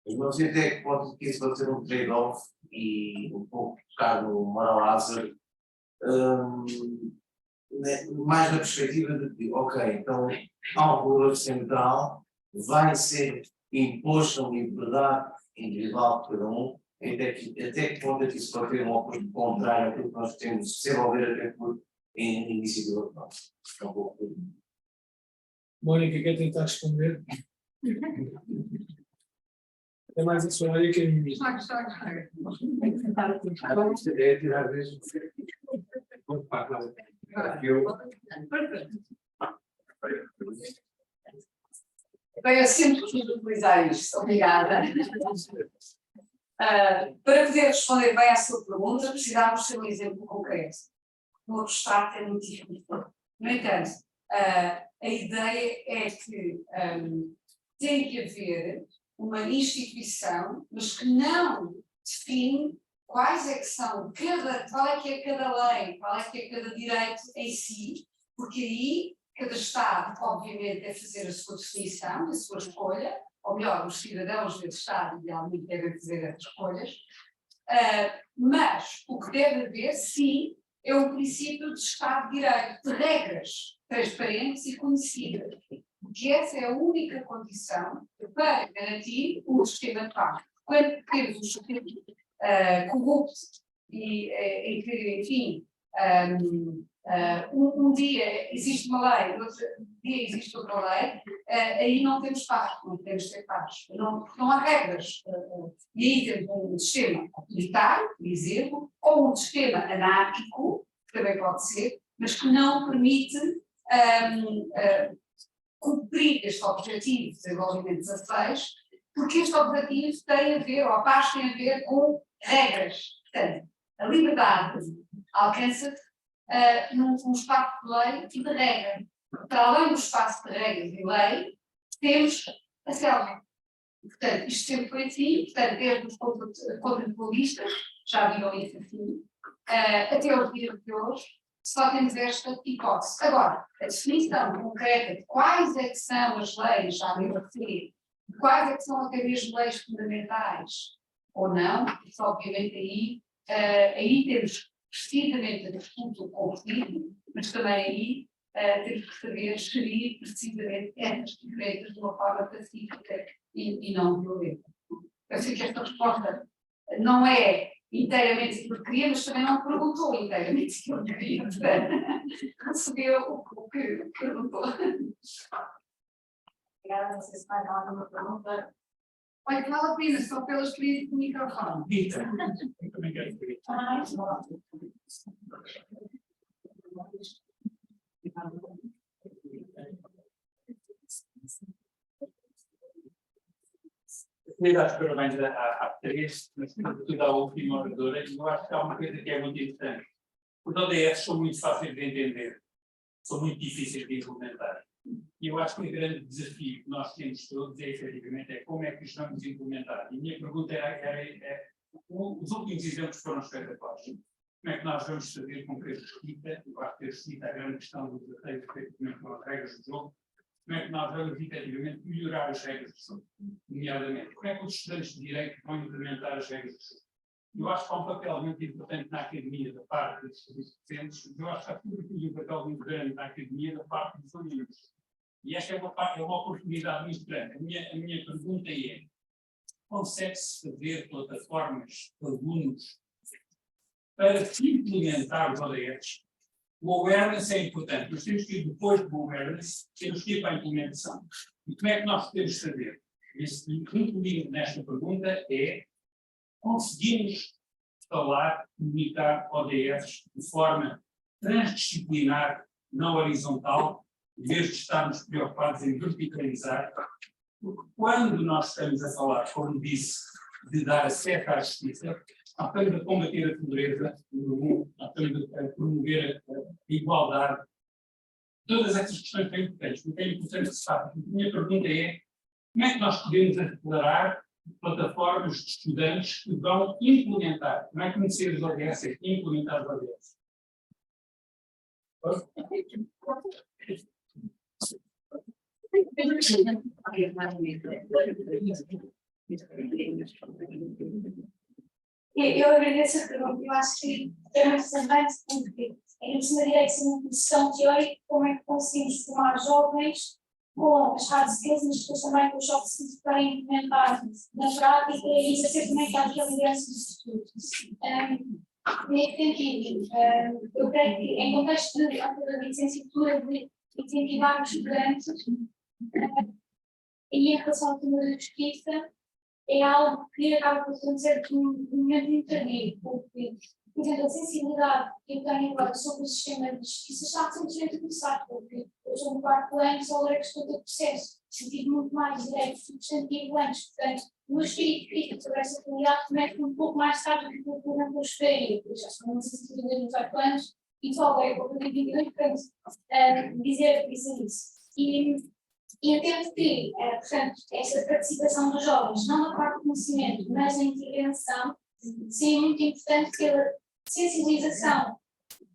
Mas não sei até que ponto que isso pode ser um trade-off e um pouco tocar no moral hazard, mais na perspectiva de que, ok, então há um regulador central, vai ser imposto uma liberdade individual de cada um, até que ponto é que isso pode ter um oposto contrário àquilo que nós temos de desenvolver até por iniciativa própria. É um pouco. Mônica, quer tentar responder? É mais a sua área que a minha. Vamos ter tirar vezes. Bem, eu sempre quis utilizar isto, obrigada. Para poder responder bem à sua pergunta, precisávamos ter um exemplo concreto. O abstrato é muito difícil. No entanto, a ideia é que tem que haver uma instituição, mas que não define quais é que são qual é que é cada lei, qual é que é cada direito em si, porque aí cada Estado, obviamente, deve fazer a sua definição, a sua escolha, ou melhor, os cidadãos desse Estado, idealmente, devem fazer as escolhas, mas o que deve haver, sim, é um princípio de Estado de Direito, de regras transparentes e conhecidas, porque essa é a única condição para garantir um sistema de paz. Quando temos um sistema corrupto e em que, enfim, um dia existe uma lei, outro dia existe outra lei, aí não temos paz, não podemos ter paz, não há regras. E aí temos um sistema autoritário, por exemplo, ou um sistema anárquico, que também pode ser, mas que não permite cumprir este objetivo de desenvolvimento 16, porque este objetivo tem a ver, ou a paz tem a ver com regras. Portanto, a liberdade alcança-se num espaço de lei e de regra. Para além do espaço de regras e lei, temos a selva. Portanto, isto sempre foi assim, portanto, desde os contratualistas, já viram isso assim, até os dias de hoje, só temos esta hipótese. Agora, a definição concreta de quais é que são as leis, já me referi, de quais é que são até mesmo leis fundamentais ou não, isso obviamente aí temos precisamente a disputa conflito, mas também aí temos que saber gerir precisamente essas diferenças de uma forma pacífica e não violenta. Eu sei que esta resposta não é inteiramente aquilo que queria, mas também não perguntou inteiramente aquilo que queria, portanto, recebeu o que perguntou. Obrigada, não sei se vai dar alguma pergunta. Olha, vale a pena, só pela experiência do microfone. Rita, eu também quero ver. Queria dar os parabéns à três, mas sobretudo à última oradora, e eu acho que há uma coisa que é muito importante. Os ODS são muito fáceis de entender, são muito difíceis de implementar. E eu acho que o grande desafio que nós temos todos é, efetivamente, como é que os vamos implementar. E a minha pergunta os últimos exemplos foram espetaculares. Como é que nós vamos fazer com que a justiça, eu acho que a justiça é a grande questão do desafio, efetivamente, com as regras do jogo, como é que nós vamos, efetivamente, melhorar as regras do jogo, nomeadamente, como é que os estudantes de direito vão implementar as regras do jogo. Eu acho que há um papel muito importante na academia da parte dos docentes, mas eu acho que há sobretudo um papel muito grande na academia da parte dos alunos. E esta é uma oportunidade muito grande. A minha pergunta é, consegue-se fazer plataformas de alunos para implementar os ODS? O awareness é importante, mas temos que ir depois do awareness, temos que ir para a implementação. E como é que nós podemos saber? Incluindo nesta pergunta é, conseguimos falar, comunicar ODS de forma transdisciplinar, não horizontal, em vez de estarmos preocupados em verticalizar, porque quando nós estamos a falar, como disse, de dar acesso à justiça, nós estamos a combater a pobreza no mundo, nós estamos a promover a igualdade. Todas essas questões são importantes, porque é importante que se faça. A minha pergunta é, como é que nós podemos acelerar plataformas de estudantes que vão implementar, não é conhecer os ODS, é implementar os ODS? Eu agradeço a pergunta, eu acho que é muito interessante porque em cima direito ser uma posição teórica, como é que conseguimos formar jovens com as hard skills, mas depois também com os soft skills para implementar na prática e saber como é que há aqui a liderança dos estudos. Nesse sentido, eu creio que em contexto de licenciatura, de incentivar os estudantes, e em relação ao tema da justiça, é algo que acaba por acontecer de um momento muito tardio, porque, por exemplo, a sensibilidade que eu tenho agora sobre o sistema de justiça está simplesmente a começar, porque eu estou no quarto ano, só leio que todo o processo, senti muito mais direito substantivo antes, portanto, o meu espírito crítico sobre essa realidade começa um pouco mais tarde do que eu, por exemplo, eu esperaria, porque já estou numa sensibilidade de 18 anos e só leio para poder 22, portanto, dizer isso. E entendo que, portanto, esta participação dos jovens, não na parte do conhecimento, mas na intervenção, seria muito importante pela sensibilização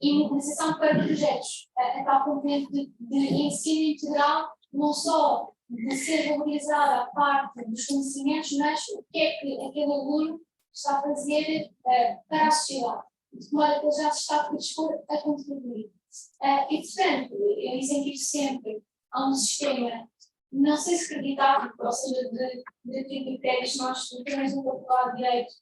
e mobilização para projetos, a tal componente de ensino integral, não só de ser valorizada a parte dos conhecimentos, mas o que é que aquele aluno está a fazer para a sociedade, de modo que ele já se está a predispor a contribuir. E, portanto, eu incentivo sempre a um sistema, não sei se acreditável, ou seja, de critérios, nós temos um popular de direito,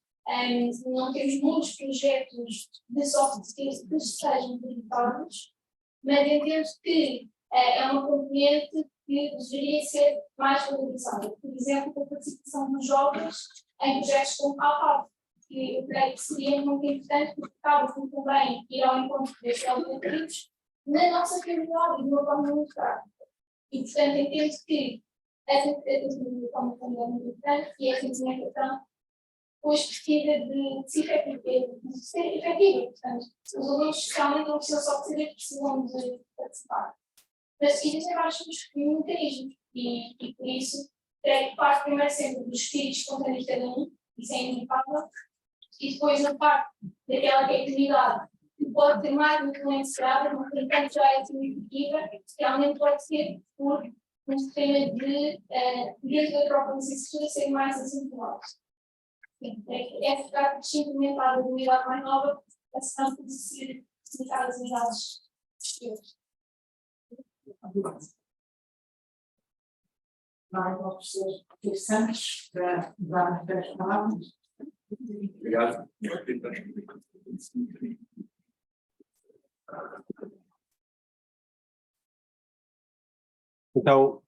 não temos muitos projetos de soft skills que sejam acreditados, mas entendo que é uma componente que deveria ser mais valorizada. Por exemplo, a participação dos jovens em projetos como Alpha, que eu creio que seria muito importante, porque acaba também ir ao encontro destes objetivos na nossa realidade e de uma forma muito prática. E, portanto, entendo que essa comunicação também é muito importante e essa comunicação depois precisa de ser efetiva. Portanto, os alunos realmente não precisam só de saber, precisam de participar. Mas existem vários mecanismos e por isso creio que parte primeiro sempre do espírito espontâneo de cada um, isso é inevitável, e depois a parte daquela criatividade que pode ter mais influenciada, mas portanto já é significativa, realmente pode ser por um sistema de, dentro da própria licenciatura, ser mais acentuado. É ficar implementar a habilidade mais nova, a questão de ser comunicar as unidades exteriores. Vai ao professor Pedro Santos para dar as 10 palavras. Obrigado. Então,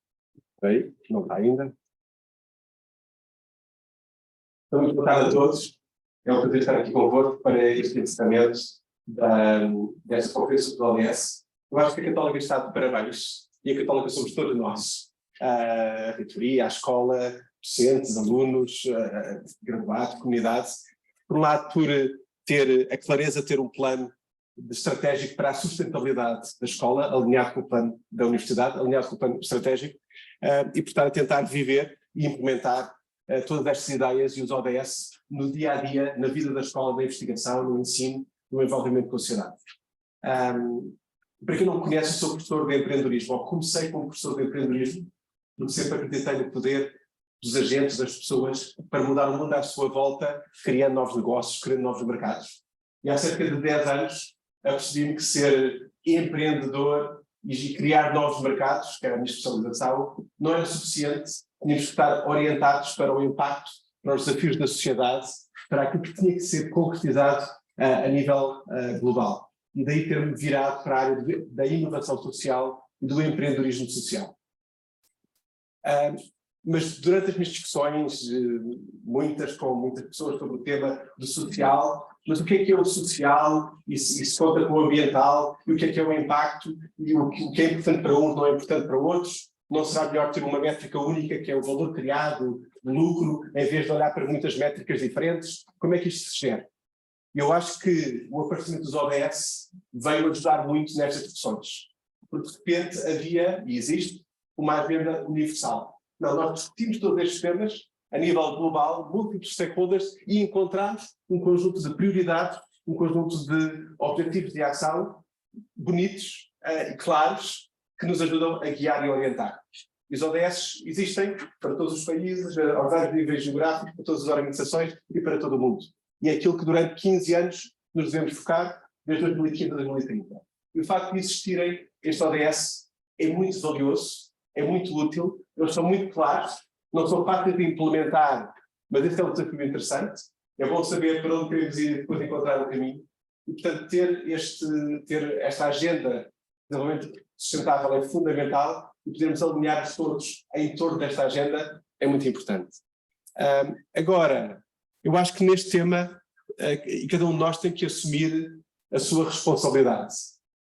aí, não está ainda. Então, muito boa tarde a todos. É um prazer estar aqui convosco para este encerramento desta conferência do ODS. Eu acho que a Católica está de parabéns, e a Católica somos todos nós. A reitoria, a escola, docentes, alunos, graduados, comunidade. Por um lado, por ter a clareza de ter um plano estratégico para a sustentabilidade da escola, alinhado com o plano da universidade, alinhado com o plano estratégico, e por estar a tentar viver e implementar todas estas ideias e os ODS no dia-a-dia, na vida da escola, na investigação, no ensino, no envolvimento com a sociedade. Para quem não me conhece, eu sou professor de empreendedorismo, ou comecei como professor de empreendedorismo, porque sempre acreditei no poder dos agentes, das pessoas, para mudar o mundo à sua volta, criando novos negócios, criando novos mercados. E há cerca de 10 anos, apercebi-me que ser empreendedor e criar novos mercados, que era a minha especialização, não era suficiente. Tínhamos que estar orientados para o impacto, para os desafios da sociedade, para aquilo que tinha que ser concretizado a nível global. E daí ter-me virado para a área da inovação social e do empreendedorismo social. Mas durante as minhas discussões, muitas com muitas pessoas sobre o tema do social, mas o que é o social, e se conta com o ambiental, e o que é o impacto, e o que é importante para uns não é importante para outros, não será melhor ter uma métrica única, que é o valor criado, o lucro, em vez de olhar para muitas métricas diferentes? Como é que isto se gera? Eu acho que o aparecimento dos ODS veio ajudar muito nestas discussões, porque de repente havia, e existe, uma agenda universal. Não, nós discutimos todos estes temas a nível global, múltiplos stakeholders, e encontramos um conjunto de prioridades, um conjunto de objetivos de ação bonitos e claros que nos ajudam a guiar e orientar. E os ODS existem para todos os países, aos vários níveis geográficos, para todas as organizações e para todo o mundo. E é aquilo que durante 15 anos nos devemos focar, desde 2015 a 2030. E o facto de existirem estes ODS é muito valioso, é muito útil, eles são muito claros, não são fáceis de implementar, mas esse é um desafio interessante. É bom saber para onde queremos ir e depois encontrar o caminho. E, portanto, ter esta agenda de desenvolvimento sustentável é fundamental, e podermos alinhar todos em torno desta agenda é muito importante. Agora, eu acho que neste tema, e cada um de nós tem que assumir a sua responsabilidade.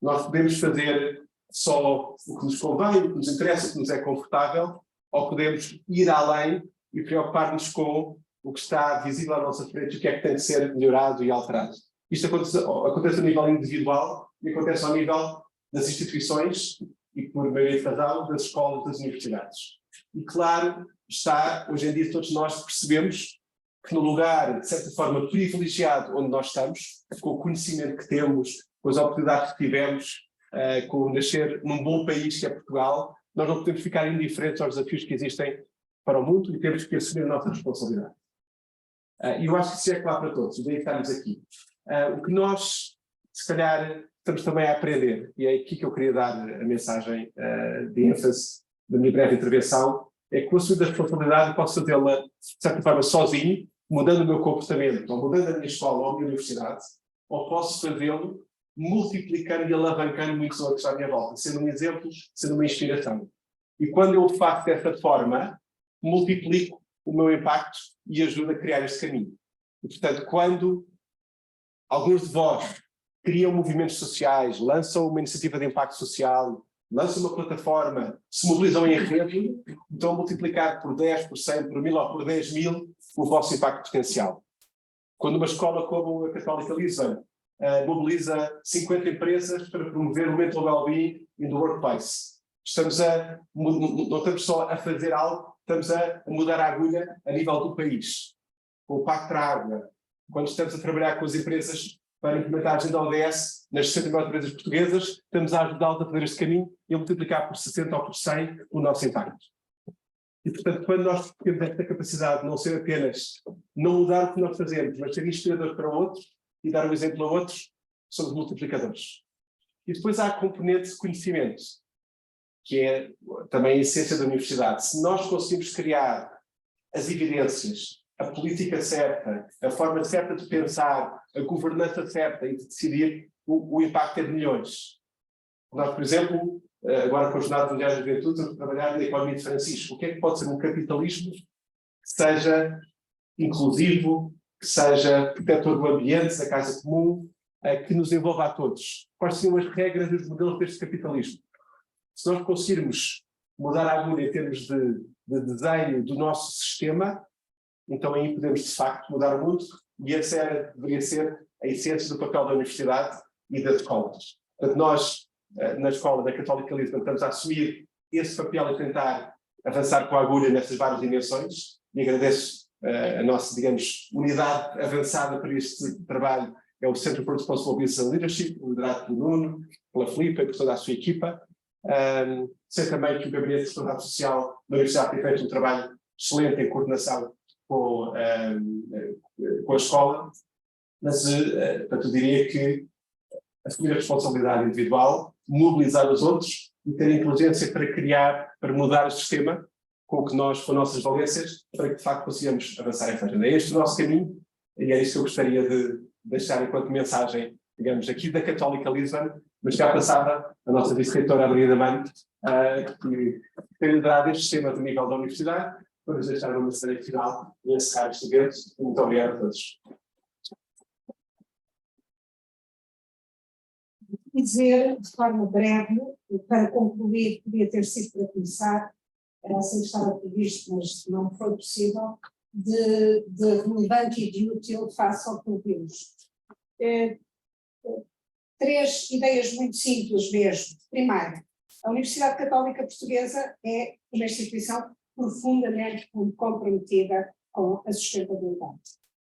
Nós podemos fazer só o que nos convém, o que nos interessa, o que nos é confortável, ou podemos ir além e preocupar-nos com o que está visível à nossa frente e o que é que tem de ser melhorado e alterado. Isto acontece a nível individual e acontece ao nível das instituições e, por maioria de razão, das escolas, das universidades. E claro, hoje em dia todos nós percebemos que no lugar, de certa forma, privilegiado onde nós estamos, com o conhecimento que temos, com as oportunidades que tivemos, com nascer num bom país que é Portugal, nós não podemos ficar indiferentes aos desafios que existem para o mundo e temos que assumir a nossa responsabilidade. E eu acho que isso é claro para todos, daí estamos aqui. O que nós, se calhar, estamos também a aprender, e é aqui que eu queria dar a mensagem de ênfase da minha breve intervenção, é que com a sua responsabilidade eu posso fazê-la, de certa forma, sozinho, mudando o meu comportamento, ou mudando a minha escola ou a minha universidade, ou posso fazê-lo multiplicando e alavancando muitos outros à minha volta, sendo um exemplo, sendo uma inspiração. E quando eu o faço dessa forma, multiplico o meu impacto e ajudo a criar este caminho. E, portanto, quando alguns de vós criam movimentos sociais, lançam uma iniciativa de impacto social, lançam uma plataforma, se mobilizam em rede, então multiplicar por 10, por 100, por 1000 ou por 10.000 o vosso impacto potencial. Quando uma escola como a Católica Lisbon mobiliza 50 empresas para promover o mental well-being in the workplace, não estamos só a fazer algo, estamos a mudar a agulha a nível do país, com o Pacto para a Água, quando estamos a trabalhar com as empresas para implementar a agenda ODS nas 69 empresas portuguesas, estamos a ajudá-los a fazer este caminho e a multiplicar por 60 ou por 100 o nosso impacto. E, portanto, quando nós temos esta capacidade de não ser apenas, não mudar o que nós fazemos, mas ser inspiradores para outros e dar um exemplo a outros, somos multiplicadores. E depois há a componente de conhecimento, que é também a essência da universidade. Se nós conseguimos criar as evidências, a política certa, a forma certa de pensar, a governança certa e de decidir, o impacto é de milhões. Nós, por exemplo, agora com a Jornada Mundial da Juventude, estamos a trabalhar na economia de Francisco. O que é que pode ser um capitalismo que seja inclusivo, que seja protetor do ambiente, da casa comum, que nos envolva a todos? Quais seriam as regras e os modelos deste capitalismo? Se nós conseguirmos mudar a agulha em termos de desenho do nosso sistema, então aí podemos, de facto, mudar o mundo, e essa deveria ser a essência do papel da universidade e das escolas. Portanto, nós, na escola da Católica Lisbon, estamos a assumir esse papel e tentar avançar com a agulha nessas várias dimensões, e agradeço a nossa, digamos, unidade avançada para este trabalho, é o Centro for Responsible Business and Leadership, liderado pelo Nuno, pela Filipe e por toda a sua equipa. Sei também que o Gabinete de Responsabilidade Social da Universidade tem feito um trabalho excelente em coordenação com a escola, mas portanto, eu diria que assumir a responsabilidade individual, mobilizar os outros e ter a inteligência para criar, para mudar o sistema com as nossas valências, para que de facto consigamos avançar em frente. É este o nosso caminho e é isso que eu gostaria de deixar enquanto mensagem, digamos, aqui da Católica Lisbon, mas já passada a nossa vice-reitora Margarida Mano, que tem liderado este sistema do nível da universidade. Vamos deixar uma mensagem final e encerrar este evento. Muito obrigado a todos. Dizer de forma breve, para concluir, podia ter sido para começar, era assim que estava previsto, mas não foi possível, de relevante e de útil face ao que ouvimos. Três ideias muito simples mesmo. Primeiro, a Universidade Católica Portuguesa é uma instituição profundamente comprometida com a sustentabilidade.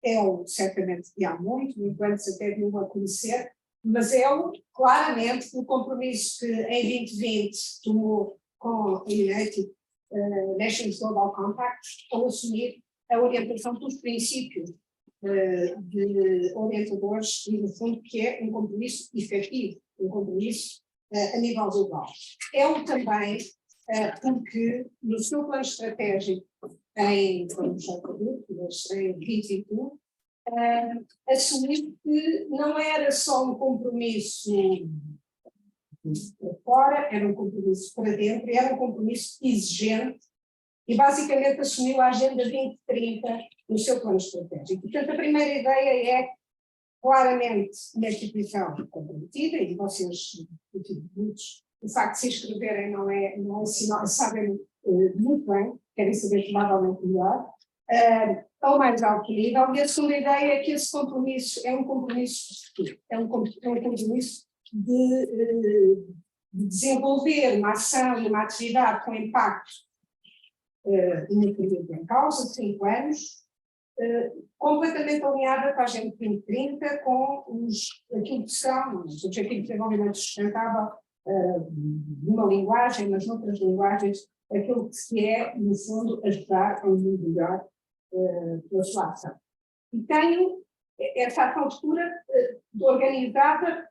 É-o certamente de há muito antes até de o a conhecer, mas é-o claramente pelo compromisso que em 2020 tomou com a United Nations Global Compact ao assumir a orientação dos princípios de orientadores e, no fundo, que é um compromisso efetivo, um compromisso a nível global. É-o também porque no seu plano estratégico em 2021, assumir que não era só um compromisso para fora, era um compromisso para dentro, e era um compromisso exigente, e basicamente assumiu a Agenda 2030 no seu plano estratégico. Portanto, a primeira ideia é claramente uma instituição comprometida, e vocês, muitos, o facto de se inscreverem não é sinal, sabem muito bem, querem saber provavelmente melhor, ao mais alto nível. E a segunda ideia é que esse compromisso é um compromisso compromisso de desenvolver uma ação e uma atividade com impacto no período em causa, de 5 anos, completamente alinhada com a Agenda 2030, com aquilo que são os Objetivos de Desenvolvimento Sustentável, numa linguagem, mas noutras linguagens, aquilo que é, no fundo, ajudar a um mundo melhor pela sua ação. E tenho essa ação futura organizada,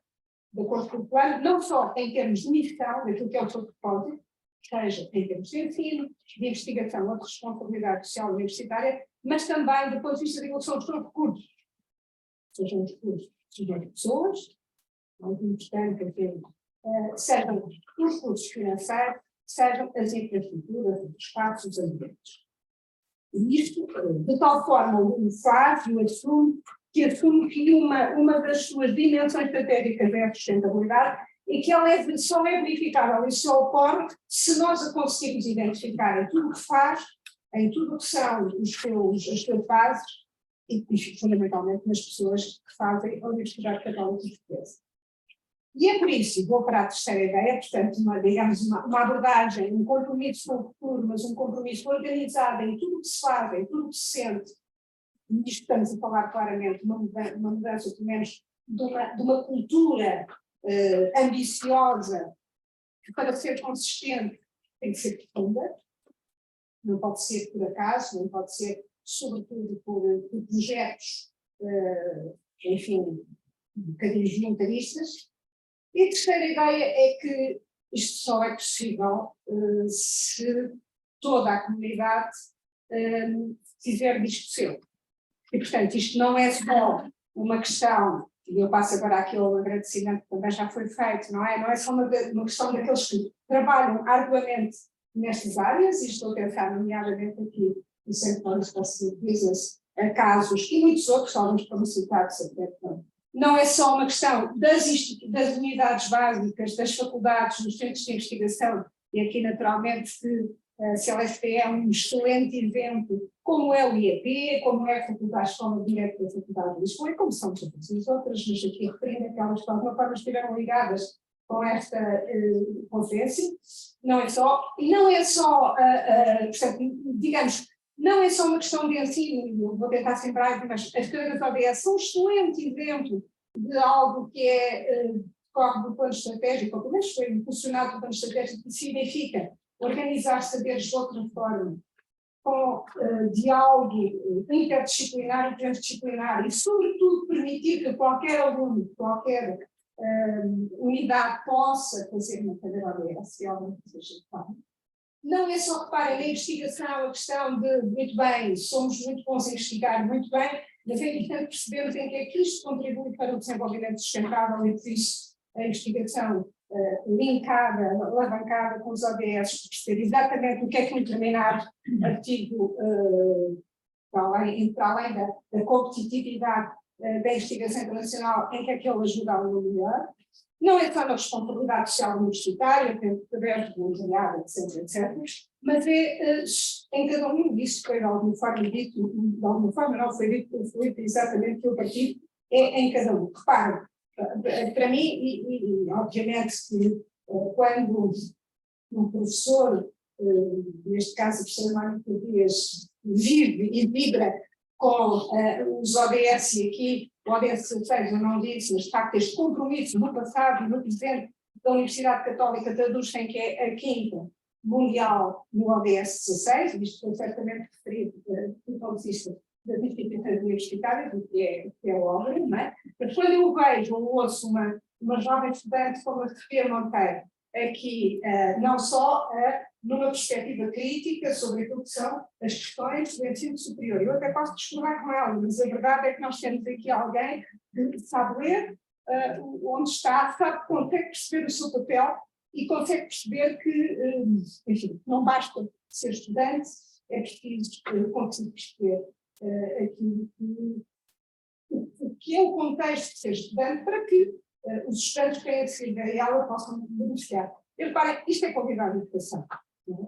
de acordo com o plano, não só em termos de missão, daquilo que é o seu propósito, seja em termos de ensino, de investigação ou de responsabilidade social universitária, mas também do ponto de vista da evolução dos seus recursos. Sejam os recursos das pessoas, muito importante, sejam os recursos financeiros, sejam as infraestruturas, os espaços, os ambientes. E isto, de tal forma, o faz e o assume que uma das suas dimensões estratégicas é a sustentabilidade, e que ela só é verificável e só ocorre se nós a conseguirmos identificar em tudo o que faz, em tudo o que são as suas bases e fundamentalmente nas pessoas que fazem a Universidade Católica Portuguesa. E é por isso, vou para a terceira ideia, portanto, uma abordagem, um compromisso com o futuro, mas um compromisso organizado em tudo o que se faz, em tudo o que se sente. E isto estamos a falar claramente, uma mudança, pelo menos, de uma cultura ambiciosa, que para ser consistente tem que ser profunda, não pode ser por acaso, não pode ser, sobretudo, por projetos, enfim, um bocadinho voluntaristas. E a terceira ideia é que isto só é possível se toda a comunidade tiver disto seu. E, portanto, isto não é só uma questão, e eu passo agora aquele agradecimento que também já foi feito, não é? Não é só uma questão daqueles que trabalham arduamente nestas áreas, e estou a pensar nomeadamente aqui no Centro de Business, casos, e muitos outros, alguns para me citar, não é só uma questão das unidades básicas, das faculdades, dos centros de investigação, e aqui naturalmente a CLSP é um excelente evento, como é o IEP, como é a Faculdade de Escola Direta da Faculdade de Lisboa, e como são todas as outras, mas aqui referindo aquelas que de alguma forma estiveram ligadas com esta conferência. Não é só, portanto, digamos, não é só uma questão de ensino, eu vou tentar ser breve, mas as cadeiras ODS são um excelente exemplo de algo que decorre do plano estratégico, ou pelo menos foi impulsionado do plano estratégico, que significa organizar saberes de outra forma, com diálogo interdisciplinar e transdisciplinar, e sobretudo permitir que qualquer aluno, qualquer unidade possa fazer uma cadeira ODS, se alguém seja de forma. Não é só, reparem, na investigação a questão de, muito bem, somos muito bons em investigar, muito bem, mas é importante percebermos em que é que isto contribui para o desenvolvimento sustentável e por isso a investigação linkada, alavancada com os ODS, perceber exatamente o que é que um determinado artigo, para além da competitividade da investigação internacional, em que é que ele ajuda a uma melhor. Não é só na responsabilidade social universitária, através de voluntariado, etc., mas é em cada um, isso foi de alguma forma dito, de alguma forma não foi dito pelo Filipe, exatamente pelo partido, é em cada um. Reparem, para mim, e obviamente que quando um professor, neste caso o professor Mónica Dias, vive e vibra com os ODS, e aqui o ODS 16 eu não disse, mas de facto este compromisso no passado e no presente da Universidade Católica traduz-se em que é a quinta mundial no ODS 16, isto foi certamente referido do ponto de vista das instituições universitárias, o que é óbvio, não é? Mas quando eu vejo ou ouço uma jovem estudante como a Sofia Monteiro, aqui não só numa perspectiva crítica sobre aquilo que são as questões do ensino superior. Eu até posso discordar com ela, mas a verdade é que nós temos aqui alguém que sabe ler onde está, sabe, consegue perceber o seu papel e consegue perceber que, enfim, não basta ser estudante, é preciso conseguir perceber o que é o contexto de ser estudante para que os estudantes que têm acedido a ela possam beneficiar. E reparem, isto é qualidade de educação.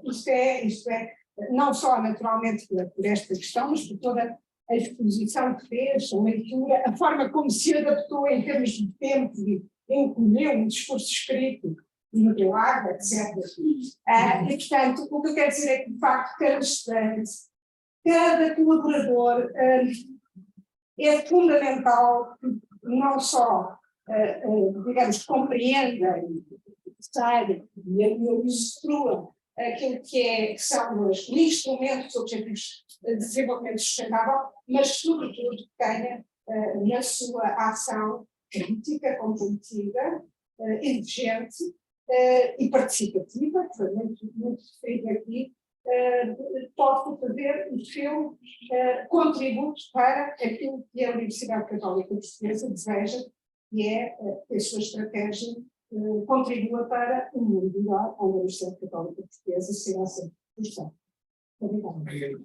Isto é não só naturalmente por esta questão, mas por toda a exposição que fez, a leitura, a forma como se adaptou em termos de tempo, e encolheu um discurso escrito e no teu água, etc. E, portanto, o que eu quero dizer é que, de facto, cada estudante, cada colaborador é fundamental que não só, digamos, compreenda e saiba e usufrua aquilo que são os instrumentos dos Objetivos de Desenvolvimento Sustentável, mas, sobretudo, que tenha na sua ação crítica, comprometida, exigente e participativa, que foi muito referido aqui, pode fazer o seu contributo para aquilo que a Universidade Católica Portuguesa deseja, que é que a sua estratégia contribua para um mundo melhor, onde a Universidade Católica Portuguesa será sempre. Obrigada.